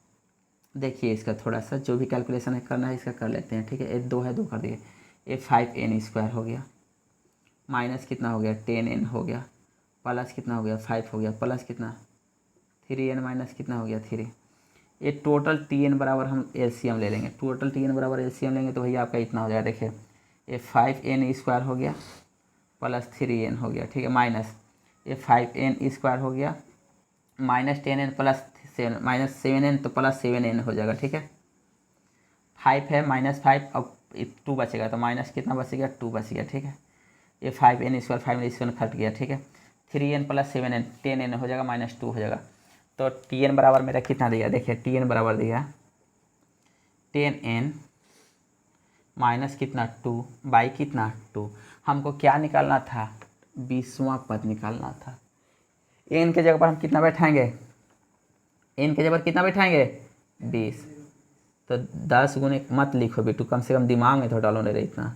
देखिए इसका थोड़ा सा जो भी कैलकुलेशन है करना है इसका कर लेते हैं, ठीक है। ये 2 है, 2 कर दिए, ये 5n² हो गया, माइनस कितना हो गया 10n हो गया, प्लस कितना हो गया 5 हो गया, प्लस कितना 3n माइनस कितना हो गया 3। ये टोटल टी एन बराबर हम एलसीएम ले लेंगे, टोटल टी एन बराबर एलसीएम लेंगे तो भैया आपका इतना हो जाएगा। देखिए ये 5n² हो गया प्लस 3n हो गया, ठीक है। माइनस ये 5n² हो गया minus 10n plus 7 minus 7n तो प्लस 7n हो जाएगा, ठीक है। 5 है -5, अब 2 बचेगा तो माइनस कितना बच गया 2 बच गया, ठीक है। ये 5n² कट गया, ठीक है। 3n प्लस 7n 10n हो जाएगा, -2 हो जाएगा। तो टी एन बराबर मेरा कितना दिया? देखिए टी एन बराबर दिया 10n माइनस कितना 2 बाई कितना 2। हमको क्या निकालना था? 20वां पद निकालना था। एन के जगह पर हम कितना बैठाएंगे? एन के जगह पर कितना बैठाएंगे 20। तो 10 गुने मत लिखो बेटू, कम से कम दिमाग में तो डालो नहीं रहे इतना।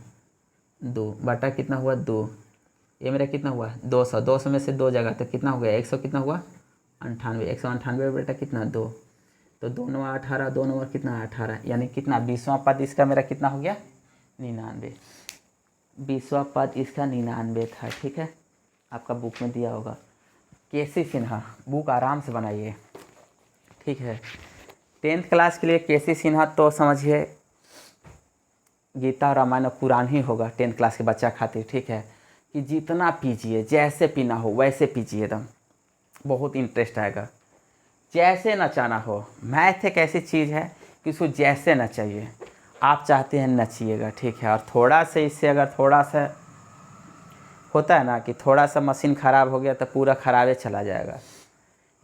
2 बटा कितना हुआ 2, ये मेरा कितना हुआ 200, 200 में से 2 जगह तो कितना हो गया 100 कितना हुआ 98, 198 बेटा कितना 2, तो 2 9 18, 2 9 कितना 18, यानी कितना 20वां पद इसका मेरा कितना हो गया 99। 20वां पद इसका 99 था, ठीक है। आपका बुक में दिया होगा। केसी सिन्हा, बुक आराम से बनाइए, ठीक है। 10th क्लास के लिए केसी सिन्हा तो समझिए गीता रामायण और पुराण ही होगा 10th क्लास के बच्चा खातिर, ठीक है। कि जितना पीजिए, जैसे पीना हो वैसे पीजिए, एकदम बहुत इंटरेस्ट आएगा। जैसे नचाना हो, मैथ एक ऐसी चीज़ है कि उसको जैसे नचाइए, आप चाहते हैं नचिएगा, ठीक है। और थोड़ा सा इससे अगर थोड़ा सा होता है ना कि थोड़ा सा मशीन ख़राब हो गया तो पूरा ख़राबे चला जाएगा।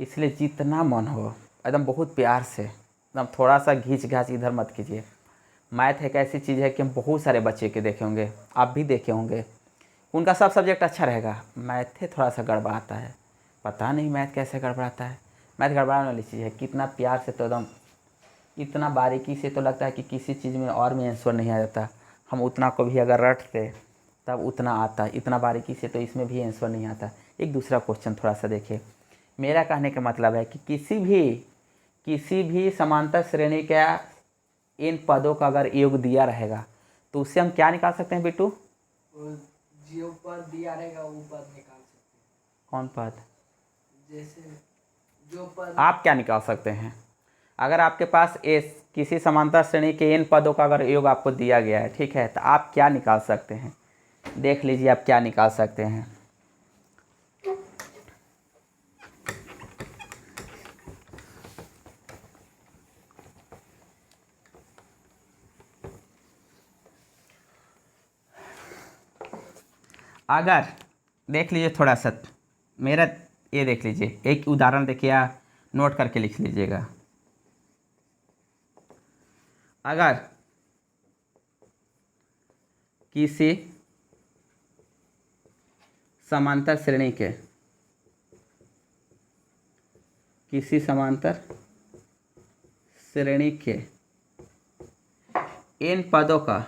इसलिए जितना मन हो एकदम बहुत प्यार से, एकदम थोड़ा सा घींच घाच इधर मत कीजिए। मैथ एक ऐसी चीज़ है कि हम बहुत सारे बच्चे के देखे होंगे, आप भी देखे होंगे, उनका सब सब्जेक्ट अच्छा रहेगा, मैथ थोड़ा सा गड़बड़ाता है। पता नहीं मैथ कैसे गड़बड़ाता है। मैथ गड़बड़ाने वाली चीज़ है, कितना प्यार से, तो एकदम इतना बारीकी से तो लगता है कि किसी चीज़ में और में आंसर नहीं आ जाता। हम उतना को भी अगर रटते तब उतना आता, इतना बारीकी से तो इसमें भी आंसर नहीं आता। एक दूसरा क्वेश्चन थोड़ा सा देखिए। मेरा कहने का मतलब है कि किसी भी समांतर श्रेणी का इन पदों का अगर योग दिया रहेगा तो उससे हम क्या निकाल सकते हैं बिट्टू? वो जो पद दिया रहेगा वो पद निकाल सकते कौन पद? हैं। जैसे जो पद आप क्या निकाल सकते हैं? अगर आपके पास किसी समांतर श्रेणी के इन पदों का अगर योग आपको दिया गया है, ठीक है, तो आप क्या निकाल सकते हैं? देख लीजिए आप क्या निकाल सकते हैं। अगर देख लीजिए थोड़ा सा मेरा ये देख लीजिए, एक उदाहरण देखिए, आप नोट करके लिख लीजिएगा। अगर किसी समांतर श्रेणी के इन पदों का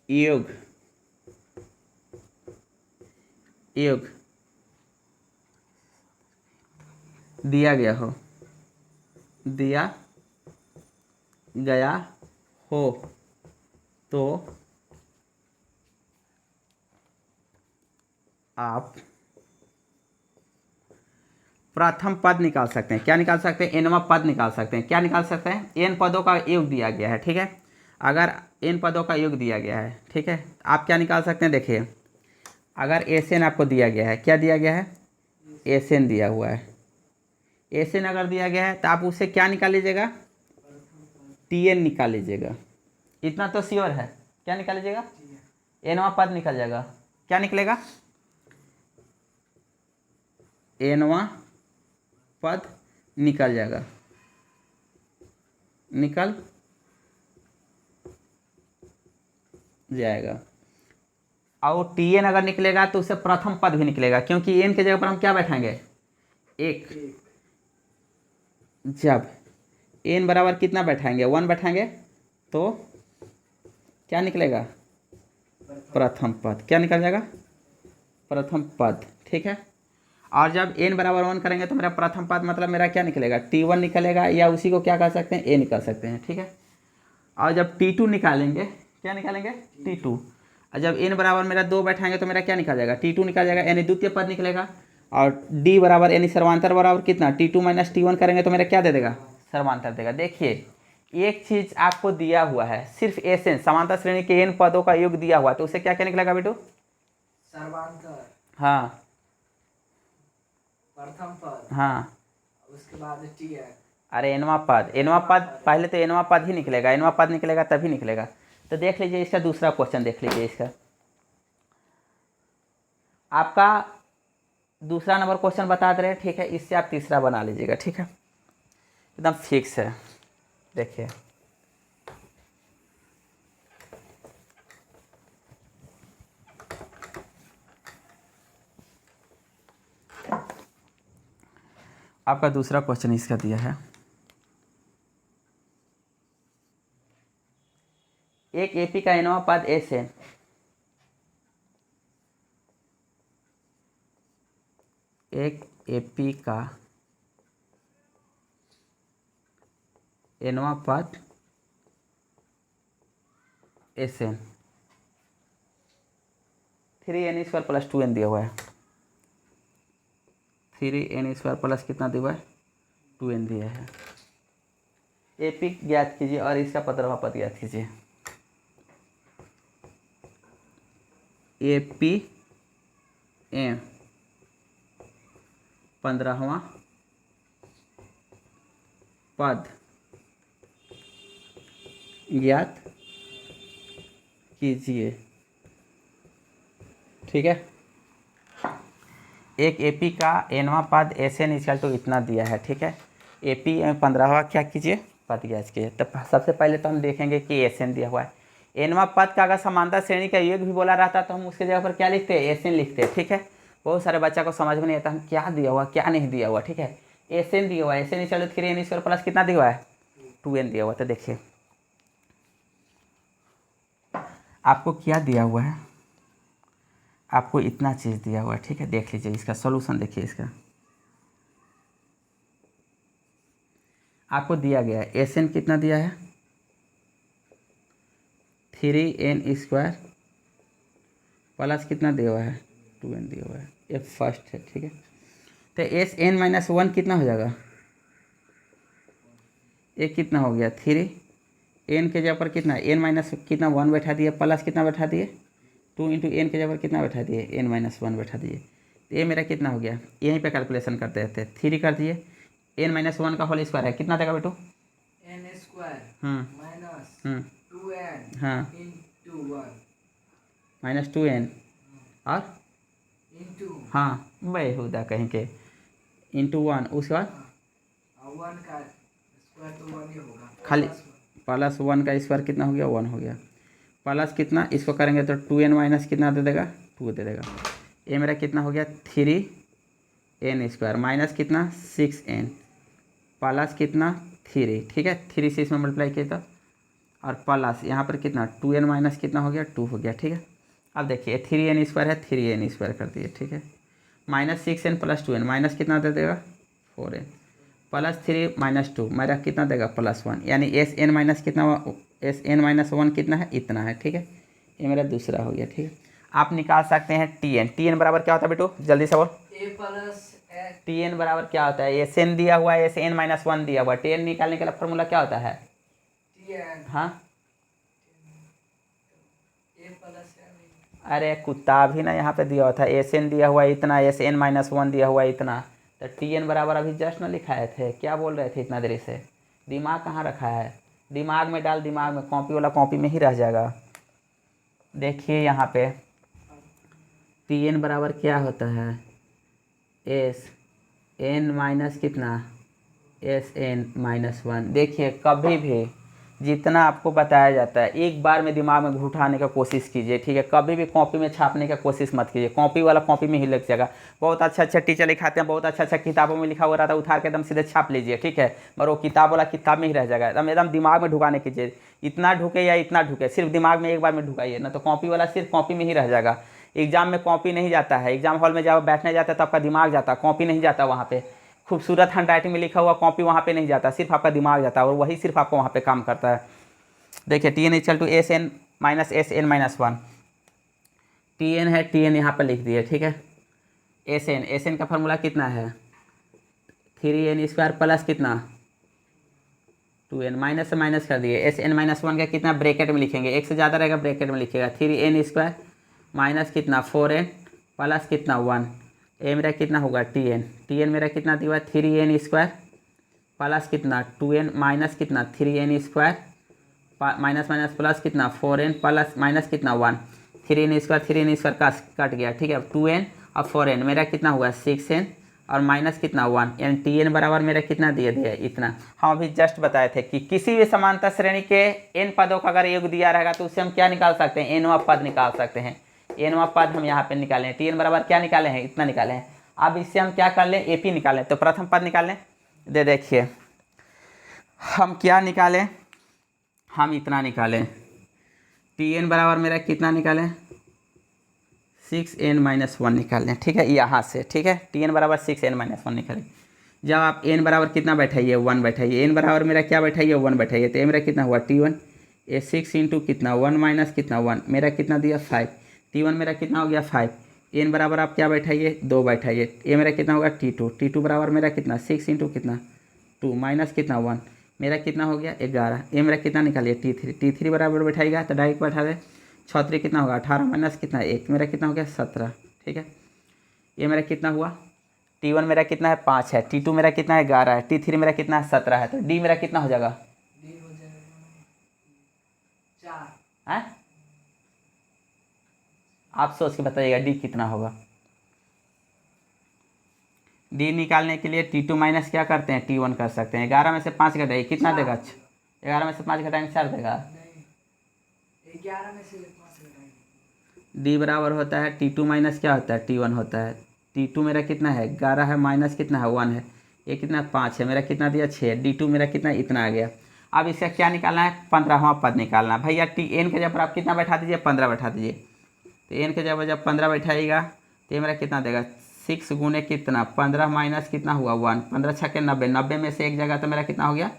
योग दिया गया हो तो आप प्रथम पद निकाल सकते हैं। क्या निकाल सकते हैं? एनवा पद निकाल सकते हैं। क्या निकाल सकते हैं? एन पदों का योग दिया गया है, ठीक है। अगर एन पदों का योग दिया गया है, ठीक है, आप क्या निकाल सकते हैं? देखिए, अगर एस एन आपको दिया गया है, क्या दिया गया है? एस एन दिया हुआ है। एस एन अगर दिया गया है तो आप उससे क्या निकाल लीजिएगा? टी एन निकाल लीजिएगा। इतना तो श्योर है। क्या निकाल लीजिएगा? एनवा पद निकल जाएगा। क्या निकलेगा? एनवा पद निकल जाएगा, निकल जाएगा। और टी एन अगर निकलेगा तो उससे प्रथम पद भी निकलेगा, क्योंकि एन के जगह पर हम क्या बैठाएंगे? एक। जब एन बराबर कितना बैठाएंगे? 1 बैठाएंगे तो क्या निकलेगा? प्रथम पद। क्या निकल जाएगा? प्रथम पद, ठीक है। और जब एन बराबर 1 करेंगे तो मेरा प्रथम पद मतलब मेरा क्या निकलेगा? T1 निकलेगा, या उसी को क्या कर सकते हैं? ए निकाल सकते हैं, ठीक है। और जब T2 निकालेंगे, क्या निकालेंगे? T2। और जब n बराबर मेरा 2 बैठाएंगे तो मेरा क्या निकल जाएगा? T2 निकल जाएगा, यानी द्वितीय पद निकलेगा। और d बराबर यानी सर्वांतर बराबर कितना? T2 माइनस T1 करेंगे तो मेरा क्या दे देगा? सर्वांतर देगा। देखिए, एक चीज आपको दिया हुआ है, सिर्फ एन समांतर श्रेणी के n पदों का योग दिया हुआ है, तो उसे क्या क्या निकलेगा बेटू? सर्वांतर, हाँ, प्रथम पद, हाँ। उसके बाद टी है। अरे एनवा पद पहले तो एनवा पद ही निकलेगा, एनवा पद निकलेगा तभी निकलेगा। तो देख लीजिए इसका दूसरा क्वेश्चन, देख लीजिए इसका। आपका दूसरा नंबर क्वेश्चन बता दे रहे हैं, ठीक है, इससे आप तीसरा बना लीजिएगा, ठीक है, एकदम फिक्स है। देखिए, आपका दूसरा क्वेश्चन इसका दिया है, एक एपी का एनवा पद एस है, एक एपी का एनवा पद S N, 3n² plus 2n दिया हुआ है। 3n² प्लस कितना दिया हुआ है? 2n दिया है। एपी ज्ञात कीजिए और इसका 15वां पद ज्ञात कीजिए। एपी एम 15वां पद ज्ञात कीजिए, ठीक है। एक एपी का एनवा पद एस एन इक्वल टू इतना दिया है, ठीक है। एपी 15वां क्या कीजिए पद ज्ञात कीजिए। तो सबसे पहले तो हम देखेंगे कि एस एन दिया हुआ है। एनवा पद का अगर समांतर श्रेणी का योग भी बोला रहता तो हम उसके जगह पर क्या लिखते हैं, एस एन लिखते हैं, ठीक है। बहुत सारे बच्चा को समझ में नहीं आता हम क्या दिया हुआ क्या नहीं दिया हुआ, ठीक है। एस एन दिया हुआ है, S N equal to 3n² plus कितना दिया हुआ है 2n दिया हुआ। तो देखिए आपको क्या दिया हुआ है, आपको इतना चीज़ दिया हुआ है, ठीक है। देख लीजिए इसका सॉल्यूशन, देखिए इसका आपको दिया गया है एस एन कितना दिया है 3n² प्लस कितना दिया हुआ है 2n दिया हुआ है, ये फर्स्ट है, ठीक है। तो एस एन माइनस 1 कितना हो जाएगा, ये कितना हो गया 3 एन के जगह पर कितना एन माइनस कितना 1 बैठा दिए प्लस कितना बैठा दिए 2 इंटू एन के जगह पर कितना बैठा दिए एन माइनस 1 बैठा दिए। तो ये मेरा कितना हो गया, यहीं पे कैलकुलेशन करते रहते हैं। 3 कर दिए एन माइनस 1 का होल स्क्वायर है कितना देगा बेटू n² माइनस 2n हाँ इंटू 1 माइनस 2n और इंटू हाँ बेहुदा कहीं के इंटू 1 उसके बाद 1 का स्क्वायर तो 1 ही होगा खाली प्लस 1 का स्क्वायर कितना हो गया 1 हो गया प्लस कितना इसको करेंगे तो 2n माइनस कितना दे देगा 2 दे देगा। ये मेरा कितना हो गया 3n² माइनस कितना 6n प्लस कितना 3, ठीक है। 3 से इसमें मल्टीप्लाई किया था और प्लस यहाँ पर कितना 2n माइनस कितना हो गया 2 हो गया, ठीक है। अब देखिए 3n² है 3n² कर दिए, ठीक है। Minus 6n plus 2n minus कितना दे देगा 4n प्लस 3 माइनस 2 मेरा कितना देगा प्लस 1, यानी एस एन माइनस कितना एस एन माइनस 1 कितना है इतना है, ठीक है। ये मेरा दूसरा हो गया, ठीक है। आप निकाल सकते हैं टी एन बराबर क्या होता है बेटू जल्दी से बोल, a प्लस टी एन बराबर क्या होता है एस एन दिया हुआ है एस एन माइनस 1 दिया हुआ है, टी एन निकालने के लिए फॉर्मूला क्या होता है tn हाँ a प्लस अरे कुत्ता भी ना यहाँ पे दिया हुआ था एस एन दिया हुआ है इतना एस एन माइनस 1 दिया हुआ है इतना, तो टी एन बराबर अभी जस्ट ना लिखाए थे, क्या बोल रहे थे इतना देरी से, दिमाग कहाँ रखा है, दिमाग में डाल, दिमाग में कॉपी वाला कॉपी में ही रह जाएगा। देखिए यहाँ पे टी एन बराबर क्या होता है एस एन माइनस कितना एस एन माइनस 1। देखिए कभी भी जितना आपको बताया जाता है एक बार में दिमाग में घुटाने का कोशिश कीजिए, ठीक है। कभी भी कॉपी में छापने का कोशिश मत कीजिए, कॉपी वाला कॉपी में ही लग जाएगा। बहुत अच्छा अच्छा टीचर लिखाते हैं, बहुत अच्छा अच्छा किताबों में लिखा हुआ रहता है, उठार के एकदम सीधे छाप लीजिए, ठीक है। मगर वो किताब वाला किताब में ही रह जाएगा, एकदम दिमाग में ढुकाने कीजिए, इतना ढुके या इतना ढुके, सिर्फ दिमाग में एक बार में ढुकाइए ना, तो कॉपी वाला सिर्फ कॉपी में ही रह जाएगा। एग्जाम में कॉपी नहीं जाता है, एग्जाम हॉल में जब बैठने जाता है तो आपका दिमाग जाता है, कॉपी नहीं जाता वहाँ पे। खूबसूरत हैंड राइटिंग में लिखा हुआ कॉपी वहाँ पे नहीं जाता, सिर्फ आपका दिमाग जाता है और वही सिर्फ आपको वहाँ पे काम करता है। देखिए T N equal to S N minus S N minus 1, T N है टी एन यहाँ पर लिख दिए, ठीक है। एस एन का फार्मूला कितना है 3n² प्लस कितना 2n माइनस से माइनस कर दिए, एस एन माइनस 1 का कितना ब्रैकेट में लिखेंगे, एक से ज़्यादा रहेगा ब्रैकेट में लिखिएगा 3n² माइनस कितना 4n प्लस कितना 1, ए मेरा कितना होगा टी एन मेरा कितना दिया 3n² प्लस कितना 2n माइनस कितना 3n² माइनस माइनस प्लस कितना 4n प्लस माइनस कितना 1, 3n² का कट गया, ठीक है। 2n और 4n मेरा कितना हुआ 6n और माइनस कितना 1, यानी टी एन बराबर मेरा कितना दिया दिया इतना। हम अभी जस्ट बताए थे कि किसी भी समांतर श्रेणी के n पदों का अगर योग दिया रहेगा तो उससे हम क्या निकाल सकते हैं nवां पद निकाल सकते हैं। nवां पद हम यहाँ पे निकाले हैं, टी एन बराबर क्या निकाले हैं इतना निकाले हैं। अब इससे हम क्या कर लें एपी निकालें, तो प्रथम पद निकालें, दे देखिए हम क्या निकालें, हम इतना निकालें टी एन बराबर मेरा कितना निकालें 6n माइनस 1 निकालें, ठीक है यहाँ से, ठीक है। टी एन बराबर 6n माइनस 1 निकालें। जब आप n बराबर कितना बैठाइए 1 बैठाइए, n बराबर मेरा क्या बैठाइए 1 बैठाइए, तो ये मेरा कितना हुआ T1 ये 6 इंटू कितना 1 माइनस कितना 1 मेरा कितना दिया 5, T1 मेरा कितना हो गया 5, n बराबर आप क्या बैठाइए 2 बैठाइए, ये मेरा कितना होगा T2 बराबर मेरा कितना 6 इंटू कितना 2 माइनस कितना 1 मेरा कितना हो गया 11, ये मेरा कितना निकालिए T3 बराबर बैठाएगा तो डायरेक्ट बैठा दे 6 कितना होगा 18 माइनस कितना 1 मेरा कितना हो गया 17, ठीक है। ये मेरा कितना हुआ T1 मेरा कितना है 5 है, T2 मेरा कितना है 11 है, T3 मेरा कितना है 17 है, तो D मेरा कितना हो जाएगा d हो जाएगा 4 है, आप सोच के बताइएगा D कितना होगा। डी निकालने के लिए T2 माइनस क्या करते हैं T1 कर सकते हैं। 11 में से 5 घटाइए कितना देगा? 11 में से 5 घटाएंगे 4 देगा। नहीं 11 में से 5 घटाएंगे। डी बराबर होता है T2 माइनस क्या होता है T1 होता है। T2 मेरा कितना है 11 है, माइनस कितना है 1 है, ये कितना 5 है, मेरा कितना दिया 6। D2 मेरा कितना इतना आ गया। अब इसका क्या निकालना है 15वां पद निकालना है भैया। एन के जगह पर आप कितना बैठा दीजिए 15 बैठा दीजिए। तो एन के जगह पर जब 15 बैठाइएगा तो ये मेरा कितना देगा 6 गुने कितना 15 माइनस कितना हुआ 1, 15 छक्के 90, 90 में से एक जगह तो मेरा कितना हो गया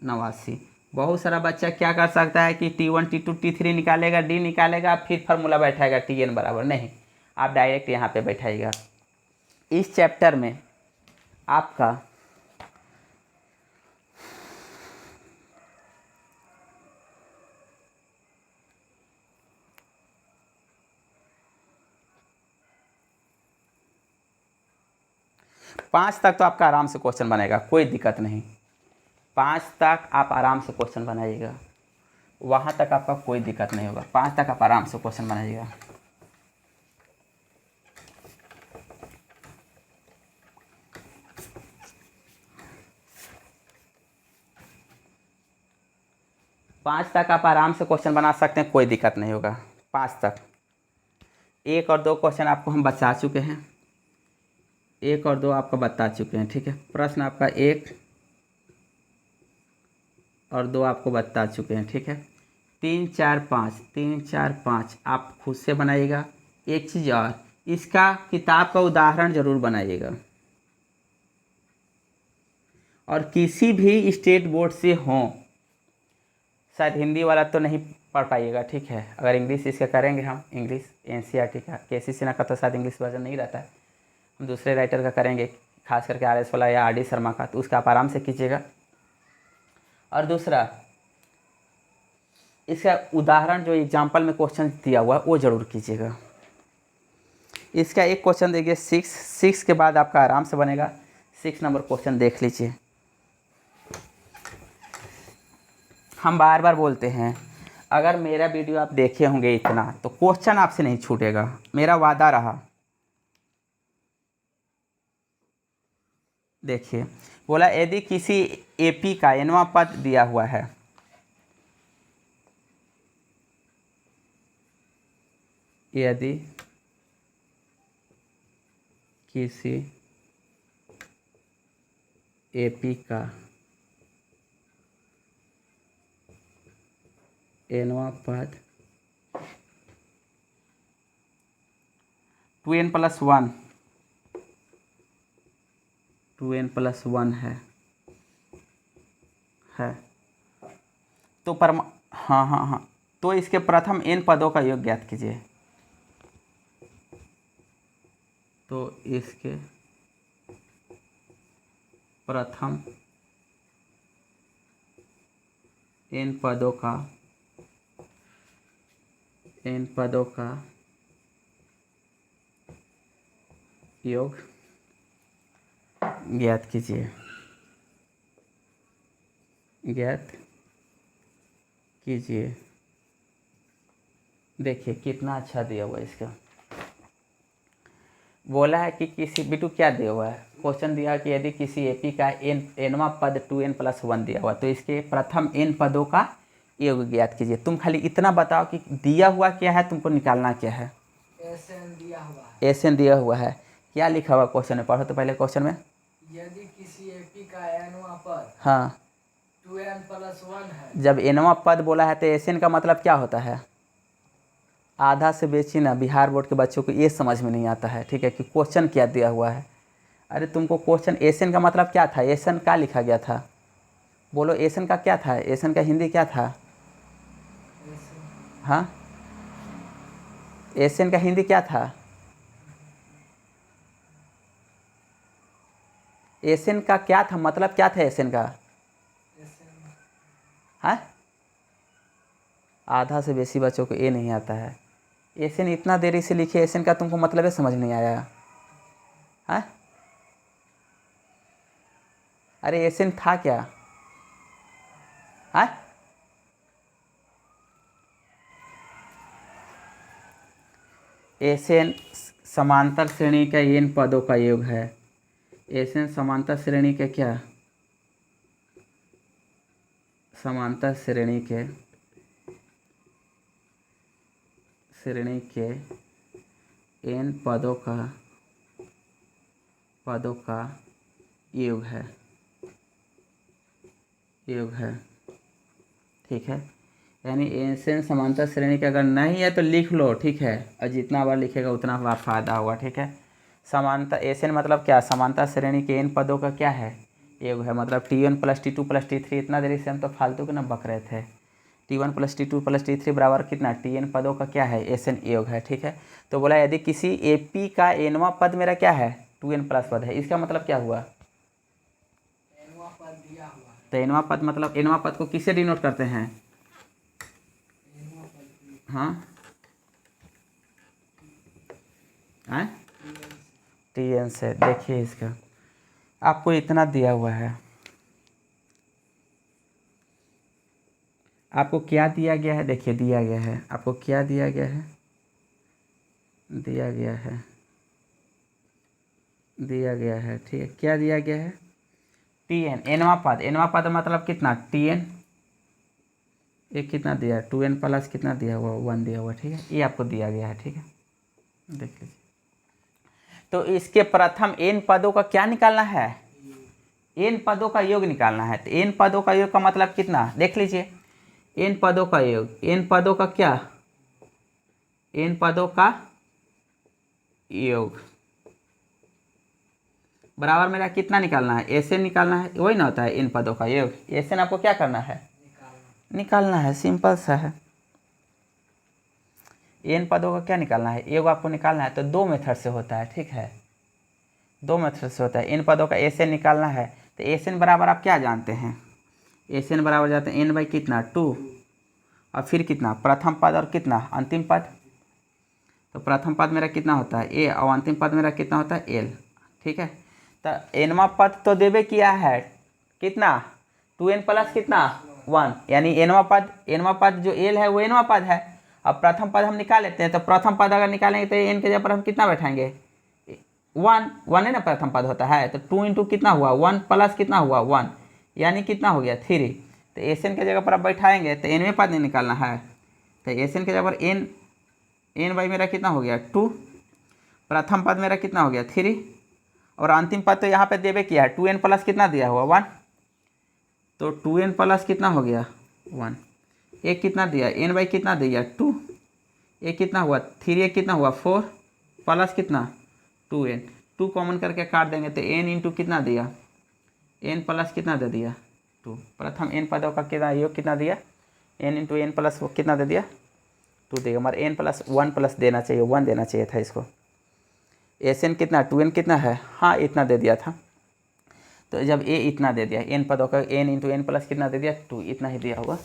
89। बहुत सारा बच्चा क्या कर सकता है कि T1 T2 T3 निकालेगा, डी निकालेगा, फिर फार्मूला बैठाएगा Tn बराबर। नहीं, आप डायरेक्ट यहाँ पे बैठाइएगा। इस चैप्टर में आपका पाँच तक तो आपका आराम से क्वेश्चन बनेगा, कोई दिक्कत नहीं। 5 तक आप आराम से क्वेश्चन बनाइएगा, वहाँ तक आपका कोई दिक्कत नहीं होगा। 5 तक आप आराम से क्वेश्चन बनाइएगा। पाँच तक आप आराम से क्वेश्चन बना सकते हैं, कोई दिक्कत नहीं होगा। 5 तक 1 और 2 क्वेश्चन आपको हम बता चुके हैं, 1 और 2 आपको बता चुके हैं, ठीक है। प्रश्न आपका 1 और 2 आपको बता चुके हैं, ठीक है। 3 4 5 3 4 5 आप खुद से बनाइएगा। एक चीज़ और, इसका किताब का उदाहरण ज़रूर बनाइएगा, और किसी भी स्टेट बोर्ड से हों। शायद हिंदी वाला तो नहीं पढ़ पाइएगा, ठीक है। अगर इंग्लिश इसका करेंगे हम, इंग्लिश NCERT का, KC सिन्हा का तो शायद इंग्लिश वर्जन नहीं रहता है, हम दूसरे राइटर का करेंगे, खास करके RS वाला या RD शर्मा का, तो उसका आप आराम से कीजिएगा। और दूसरा, इसका उदाहरण जो एग्जाम्पल में क्वेश्चन दिया हुआ है वो ज़रूर कीजिएगा। इसका एक क्वेश्चन देखिए 6 के बाद आपका आराम से बनेगा। 6 नंबर क्वेश्चन देख लीजिए। हम बार बार बोलते हैं, अगर मेरा वीडियो आप देखे होंगे इतना तो क्वेश्चन आपसे नहीं छूटेगा, मेरा वादा रहा। देखिए, बोला यदि किसी AP का nवां पद दिया हुआ है, यदि किसी AP का nवां पद 2n+1 2n+1 है तो हाँ, तो इसके प्रथम n पदों का योग ज्ञात कीजिए। तो इसके प्रथम n पदों का योग ज्ञात कीजिए। देखिए कितना अच्छा दिया हुआ है इसका। बोला है कि किसी बिटू क्या दिया हुआ है, क्वेश्चन दिया कि यदि किसी AP का nवां पद 2n+1 दिया हुआ तो इसके प्रथम n पदों का योग ज्ञात कीजिए। तुम खाली इतना बताओ कि दिया हुआ क्या है, तुमको निकालना क्या है। SN दिया हुआ है। क्या लिखा हुआ क्वेश्चन में, पढ़ो तो पहले क्वेश्चन में। यदि किसी AP का nवां पद हाँ 2n+1 है। जब nवां पद बोला है तो SN का मतलब क्या होता है। आधा से बेची ना, बिहार बोर्ड के बच्चों को ये समझ में नहीं आता है, ठीक है, कि क्वेश्चन क्या दिया हुआ है। अरे तुमको क्वेश्चन SN का मतलब क्या था, SN का लिखा गया था, बोलो SN का क्या था, SN का हिंदी क्या था। हाँ SN का हिंदी क्या था। SN का क्या था, मतलब क्या था SN का। हाँ आधा से बेसी बच्चों को ये नहीं आता है। SN इतना देरी से लिखे, SN का तुमको मतलब ही समझ नहीं आया। हाँ अरे SN था क्या। हाँ SN समांतर श्रेणी का n पदों का योग है। एसएन समांतर श्रेणी के क्या, समांतर श्रेणी के n पदों का योग है, ठीक है। यानी एसएन समांतर श्रेणी के अगर नहीं है तो लिख लो, ठीक है, और जितना बार लिखेगा उतना बार फायदा होगा, ठीक है। समांतर एसएन मतलब क्या, समांतर श्रेणी के n पदों का क्या है, योग है। मतलब T1 + T2 + T3, इतना देरी से हम तो फालतू के ना बक रहे थे। T1 + T2 + T3 बराबर कितना, Tn पदों का क्या है, एसएन योग है, ठीक है। तो बोला यदि किसी AP का nवां पद मेरा क्या है, 2n प्लस पद है, इसका मतलब क्या हुआ, एनवा पद दिया हुआ है। तो nवां पद मतलब nवां पद को किससे डिनोट करते हैं, एनवा पद भी हाँ TN Tn से। देखिए इसका आपको इतना दिया हुआ है, आपको क्या दिया गया है, देखिए दिया गया है, आपको क्या दिया गया है, दिया गया है, ठीक है। क्या दिया गया है, Tn nवां पद मतलब कितना, Tn एक कितना दिया है, 2n प्लस कितना दिया हुआ, 1 दिया हुआ, ठीक है। ये आपको दिया गया है, ठीक है, देख लीजिए। तो इसके प्रथम n पदों का क्या निकालना है, n पदों का योग निकालना है। तो n पदों का योग का मतलब कितना, देख लीजिए, n पदों का योग, n पदों का क्या, n पदों का योग बराबर मेरा कितना निकालना है, एसएन निकालना है, वही ना होता है इन पदों का योग। एसएन आपको क्या करना है, निकालना है, सिंपल सा है। इन पदों का क्या निकालना है, योग आपको निकालना है। तो दो मेथड से होता है, ठीक है, दो मेथड से होता है। इन पदों का एसएन निकालना है तो एसएन बराबर आप क्या जानते हैं, एसएन बराबर जाते हैं n/, कितना 2, और फिर कितना प्रथम पद और कितना अंतिम पद। तो प्रथम पद मेरा कितना होता है a, और अंतिम पद मेरा कितना होता है l, ठीक है। तो nवां पद तो देवे किया है कितना, 2n प्लस कितना 1, यानी nवां पद जो l है वो nवां पद है। अब प्रथम पद हम निकाल लेते हैं, तो प्रथम पद अगर निकालेंगे तो n के जगह पर हम कितना बैठाएंगे, 1 है ना, प्रथम पद होता है। तो 2 इंटू कितना हुआ 1 प्लस कितना हुआ 1, यानी कितना हो गया 3। तो एसएन के जगह पर आप बैठाएंगे तो nवें पद नहीं निकालना है। तो एसएन के जगह पर n/, मेरा कितना हो गया 2, प्रथम पद मेरा कितना हो गया 3, और अंतिम पद तो यहाँ पे देवे किया है 2n प्लस कितना दिया हुआ 1। तो 2n प्लस कितना हो गया 1, एक कितना दिया n/, कितना दिया 2, एक कितना हुआ 3, एक कितना हुआ 4, प्लस कितना 2n, 2 कॉमन करके काट देंगे तो n इंटू कितना दिया, n प्लस कितना दे दिया 2। प्रथम n पदों का कितना योग कितना दिया, n इंटू n प्लस वो कितना दे दिया 2 देगा। हमारे n प्लस 1 प्लस देना चाहिए, 1 देना चाहिए था इसको। एसएन कितना 2n कितना है, हाँ इतना दे दिया था। तो जब a इतना दे दिया, n पदों का n इंटू n प्लस कितना दे दिया 2, इतना ही दिया होगा।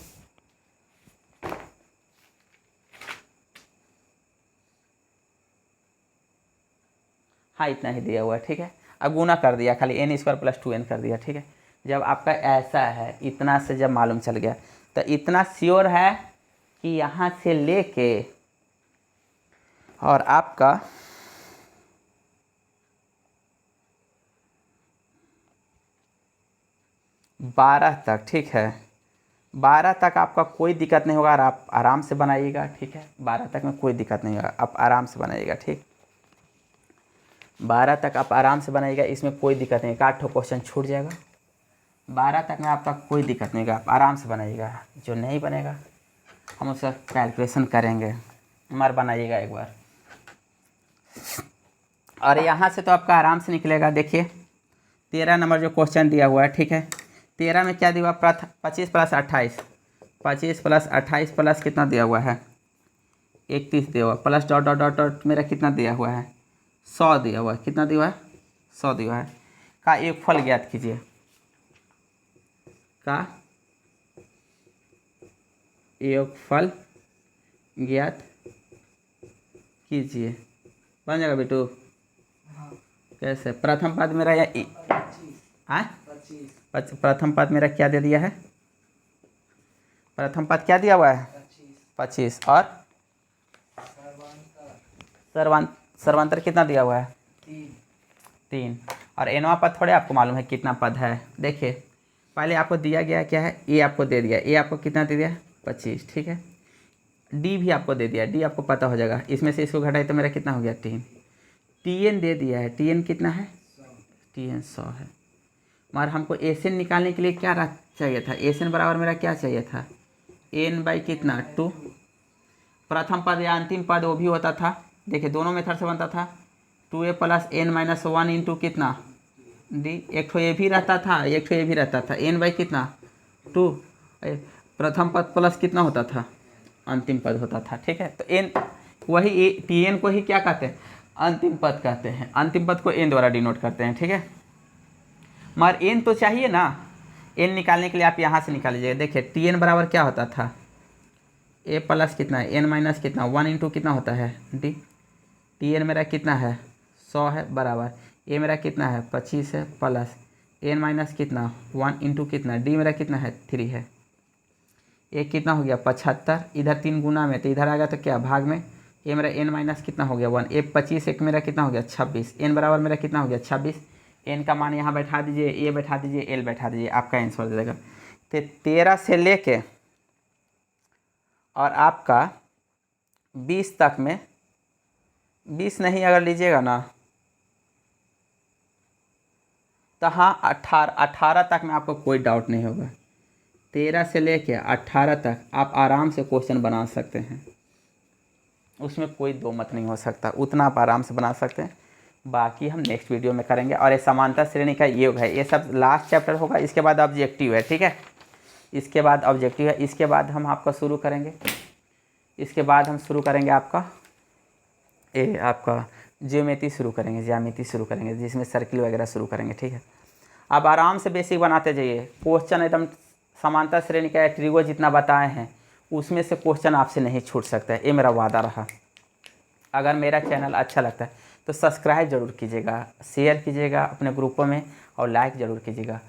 हाँ इतना ही दिया हुआ है, ठीक है। अब गुना कर दिया, खाली n² + 2n कर दिया, ठीक है। जब आपका ऐसा है, इतना से जब मालूम चल गया तो इतना श्योर है कि यहाँ से लेके और आपका बारह तक, ठीक है, 12 तक आपका कोई दिक्कत नहीं होगा और आप आराम से बनाइएगा, ठीक है। 12 तक में कोई दिक्कत नहीं होगा, आप आराम से बनाइएगा, ठीक। 12 तक आप आराम से बनाइएगा, इसमें कोई दिक्कत नहीं, 8 क्वेश्चन छूट जाएगा। 12 तक में आपका कोई दिक्कत नहीं होगा, आप आराम से बनाइएगा। जो नहीं बनेगा हम उसका कैलकुलेशन करेंगे, मर बनाइएगा एक बार। और यहाँ से तो आपका आराम से निकलेगा। देखिए 13 नंबर जो क्वेश्चन दिया हुआ है, ठीक है, 13 में क्या दिया हुआ, 25 + 28, 25 + 28 प्लस कितना दिया हुआ है 31 दिया हुआ, plus dot dot dot dot मेरा कितना दिया हुआ है 100 दिया हुआ है, कितना दिया हुआ है 100 दिया हुआ है। का एक फल ज्ञात कीजिए, का योगफल ज्ञात कीजिए। बन जाएगा बेटू, हाँ कैसे, प्रथम पद मेरा या 25 हाँ 25 प्रथम पद मेरा क्या दे दिया है, प्रथम पद क्या दिया हुआ है 25, और सर्वांतर सर्वांतर कितना दिया हुआ है 3 3, और एनवा पद थोड़े आपको मालूम है कितना पद है। देखिए पहले आपको दिया गया क्या है, ए आपको दे दिया, ए आपको कितना दे दिया 25, ठीक है। डी भी आपको दे दिया, डी आपको पता हो जाएगा, इसमें से इसको घटाए तो मेरा कितना हो गया 3। टी एन दे दिया है, टी एन कितना है, टी एन 100 है। मगर हमको एस एन निकालने के लिए क्या चाहिए था, एस एन बराबर मेरा क्या चाहिए था, एन बाई कितना 2। प्रथम पद या अंतिम पद वो भी होता था, देखिए दोनों मेथड से बनता था 2a plus N minus 1 into कितना डी। एक ठो ये भी रहता था, एक ठो ये भी रहता था, एन बाई कितना 2। प्रथम पद प्लस कितना होता था, अंतिम पद होता था, ठीक है। तो एन वही टी एन को ही क्या कहते हैं, अंतिम पद कहते हैं। अंतिम पद को एन द्वारा डिनोट करते हैं, ठीक है। मगर एन तो चाहिए ना, एन निकालने के लिए आप यहाँ से निकाल लीजिएगा। देखिए टी एन बराबर क्या होता था, ए प्लस कितना है एन माइनस कितना 1 इंटू कितना होता है डी। टी एन मेरा कितना है 100 है, बराबर ए मेरा कितना है 25 है, प्लस एन माइनस कितना 1 इंटू कितना डी मेरा कितना है 3 है। एक कितना हो गया 75, इधर 3 गुना में तो इधर आ गया तो क्या भाग में, ए मेरा एन माइनस कितना हो गया 1, ए 25, एक मेरा कितना हो गया 26, एन बराबर मेरा कितना हो गया 26। एन का मान यहाँ बैठा दीजिए, ए बैठा दीजिए, एल बैठा दीजिए, आपका आंसर दे देगा। तो 13 से लेके और आपका 20 तक में, 20 नहीं अगर लीजिएगा ना तो हाँ 18 तक में आपको कोई डाउट नहीं होगा। 13 से लेके 18 तक आप आराम से क्वेश्चन बना सकते हैं, उसमें कोई दो मत नहीं हो सकता, उतना आप आराम से बना सकते हैं। बाकी हम नेक्स्ट वीडियो में करेंगे। और ये समांतर श्रेणी का योग है, ये सब लास्ट चैप्टर होगा, इसके बाद ऑब्जेक्टिव है, ठीक है। इसके बाद ऑब्जेक्टिव है, इसके बाद हम आपका शुरू करेंगे, इसके बाद हम शुरू करेंगे आपका आपका ज्योमेट्री शुरू करेंगे, ज्यामिति शुरू करेंगे, जिसमें सर्किल वगैरह शुरू करेंगे, ठीक है। आप आराम से बेसिक बनाते जाइए, क्वेश्चन एकदम समांतर श्रेणी का ट्रिगो जितना बताए हैं उसमें से क्वेश्चन आपसे नहीं छूट सकता है, ये मेरा वादा रहा। अगर मेरा चैनल अच्छा लगता है तो सब्सक्राइब ज़रूर कीजिएगा, शेयर कीजिएगा अपने ग्रुपों में और लाइक ज़रूर कीजिएगा।